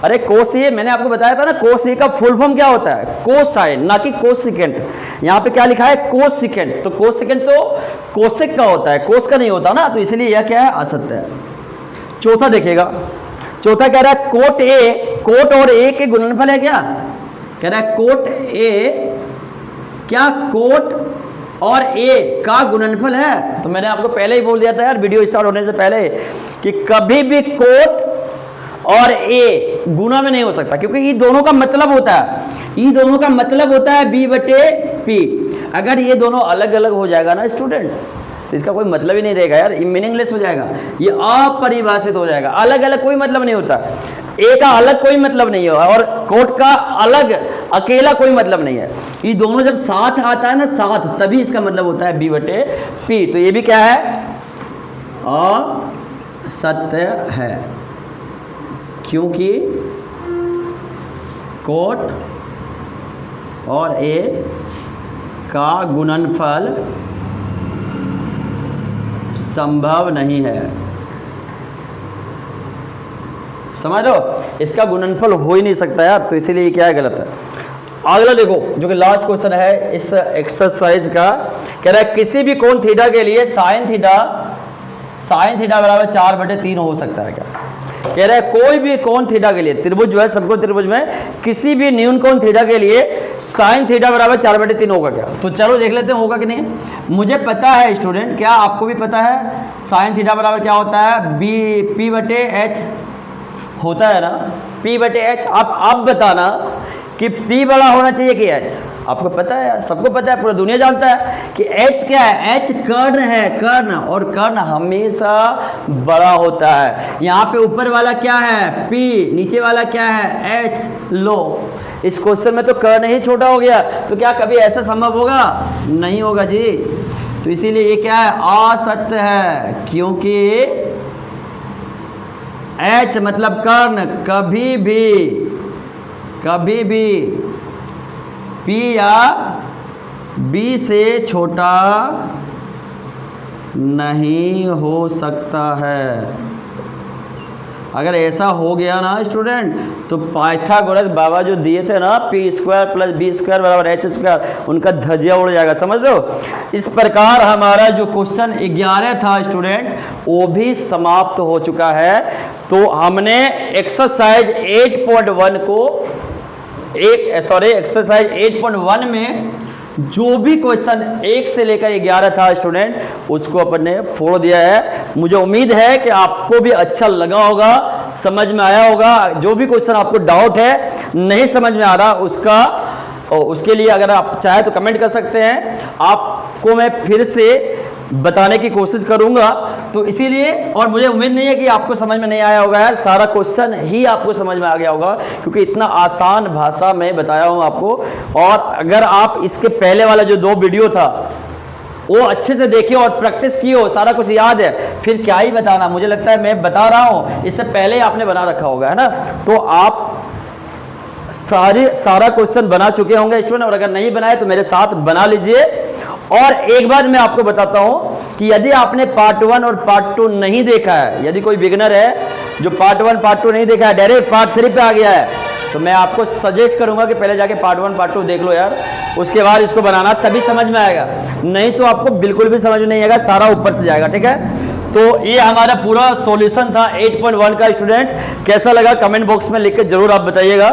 अरे कोस ए, मैंने आपको बताया था ना, कोस ए का फुल फॉर्म क्या होता है, कोसाइन, ना कि कोसिकेंट। यहां पे क्या लिखा है, कोसिकेंट। तो कोसिकेंट तो कोसेक का होता है, कोस का नहीं होता ना, तो इसलिए यह क्या है, असत्य है। चौथा देखिएगा, चौथा कह रहा है कोट ए, कोट और ए के गुणनफल है क्या, कह रहा है कोट ए क्या कोट और ए का गुणनफल है। तो मैंने आपको पहले ही बोल दिया था यार वीडियो स्टार्ट होने से पहले कि कभी भी कोट और ए गुणा में नहीं हो सकता, क्योंकि ये दोनों का मतलब होता है, ये दोनों का मतलब होता है b बटे p। अगर ये दोनों अलग अलग हो जाएगा ना स्टूडेंट, तो इसका कोई मतलब ही नहीं रहेगा यार, ये मीनिंगलेस हो जाएगा, ये अपरिभाषित हो जाएगा। अलग अलग कोई मतलब नहीं होता, ए का अलग कोई मतलब नहीं है, और कोट का अलग अकेला कोई मतलब नहीं है। ये दोनों जब साथ आता है ना, साथ, तभी इसका मतलब होता है b बटे p। तो ये भी क्या है, असत्य है, क्योंकि कोट और ए का गुणनफल संभव नहीं है। समझ लो, इसका गुणनफल हो ही नहीं सकता यार, तो इसीलिए क्या है, गलत है। अगला देखो जो कि लास्ट क्वेश्चन है इस एक्सरसाइज का, कह रहा है किसी भी कोण थीटा के लिए साइन थीटा बराबर 4/3 हो सकता है क्या। कह रहा है कोई भी कोण थीटा के लिए, त्रिभुज जो है समकोण त्रिभुज में किसी भी न्यून कोण थीटा के लिए साइन थीटा बराबर 4/3 होगा क्या। तो चलो देख लेते हैं होगा कि नहीं। मुझे पता है स्टूडेंट, क्या आपको भी पता है साइन थीटा बराबर क्या होता है, p बटे h होता है ना, p बटे h। आप बताना कि p बड़ा होना चाहिए कि h। आपको पता है, सबको पता है, पूरा दुनिया जानता है कि h क्या है, h कर्ण है, कर्ण, और कर्ण हमेशा बड़ा होता है। यहाँ पे ऊपर वाला क्या है, p, नीचे वाला क्या है, h। लो, इस क्वेश्चन में तो कर्ण ही छोटा हो गया, तो क्या कभी ऐसा संभव होगा, नहीं होगा जी। तो इसीलिए ये क्या है, असत्य है, क्योंकि h मतलब कर्ण कभी भी p या b से छोटा नहीं हो सकता है। अगर ऐसा हो गया ना स्टूडेंट, तो पाइथागोरस बाबा जो दिए थे ना p² + b² बराबर h², उनका धजिया उड़ जाएगा, समझ लो। इस प्रकार हमारा जो क्वेश्चन 11 था स्टूडेंट, वो भी समाप्त हो चुका है। तो हमने एक्सरसाइज 8.1 को एक्सरसाइज 8.1 में जो भी क्वेश्चन 1 से लेकर 11 था स्टूडेंट, उसको अपन ने फोड़ दिया है। मुझे उम्मीद है कि आपको भी अच्छा लगा होगा, समझ में आया होगा। जो भी क्वेश्चन आपको डाउट है, नहीं समझ में आ रहा, उसके लिए अगर आप चाहे तो कमेंट कर सकते हैं, आपको मैं फिर से बताने की कोशिश करूंगा। तो इसीलिए, और मुझे उम्मीद नहीं है कि आपको समझ में नहीं आया होगा यार, सारा क्वेश्चन ही आपको समझ में आ गया होगा, क्योंकि इतना आसान भाषा में बताया हूं आपको। और अगर आप इसके पहले वाला जो 2 वीडियो था वो अच्छे से देखिए और प्रैक्टिस की हो, सारा कुछ याद है, फिर क्या ही बताना। मुझे लगता है मैं बता रहा हूं, इससे पहले आपने बना रखा होगा, है ना। तो आप सारा क्वेश्चन बना चुके होंगे स्टूडेंट, और अगर नहीं बनाए तो मेरे साथ बना लीजिए। और एक बात मैं आपको बताता हूं कि यदि आपने पार्ट 1 और पार्ट 2 नहीं देखा है, यदि कोई बिगिनर है जो पार्ट 1 पार्ट 2 नहीं देखा है, डायरेक्ट पार्ट 3 पे आ गया है, तो मैं आपको सजेस्ट करूंगा कि पहले जाके पार्ट 1 पार्ट 2 देख लो यार, उसके बाद इसको बनाना, तभी समझ में आएगा। नहीं तो आपको बिल्कुल भी समझ में नहीं आएगा, सारा ऊपर से जाएगा, ठीक है। तो ये हमारा पूरा सॉल्यूशन था 8.1 का। स्टूडेंट कैसा लगा कमेंट बॉक्स में लिख के जरूर आप बताइएगा।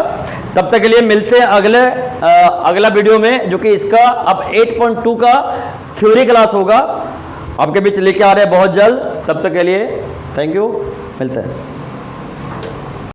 तब तक के लिए मिलते हैं अगला वीडियो में, जो कि इसका अब 8.2 का थ्योरी क्लास होगा, आपके बीच लेके आ रहे हैं बहुत जल्द। तब तक के लिए थैंक यू, मिलते हैं।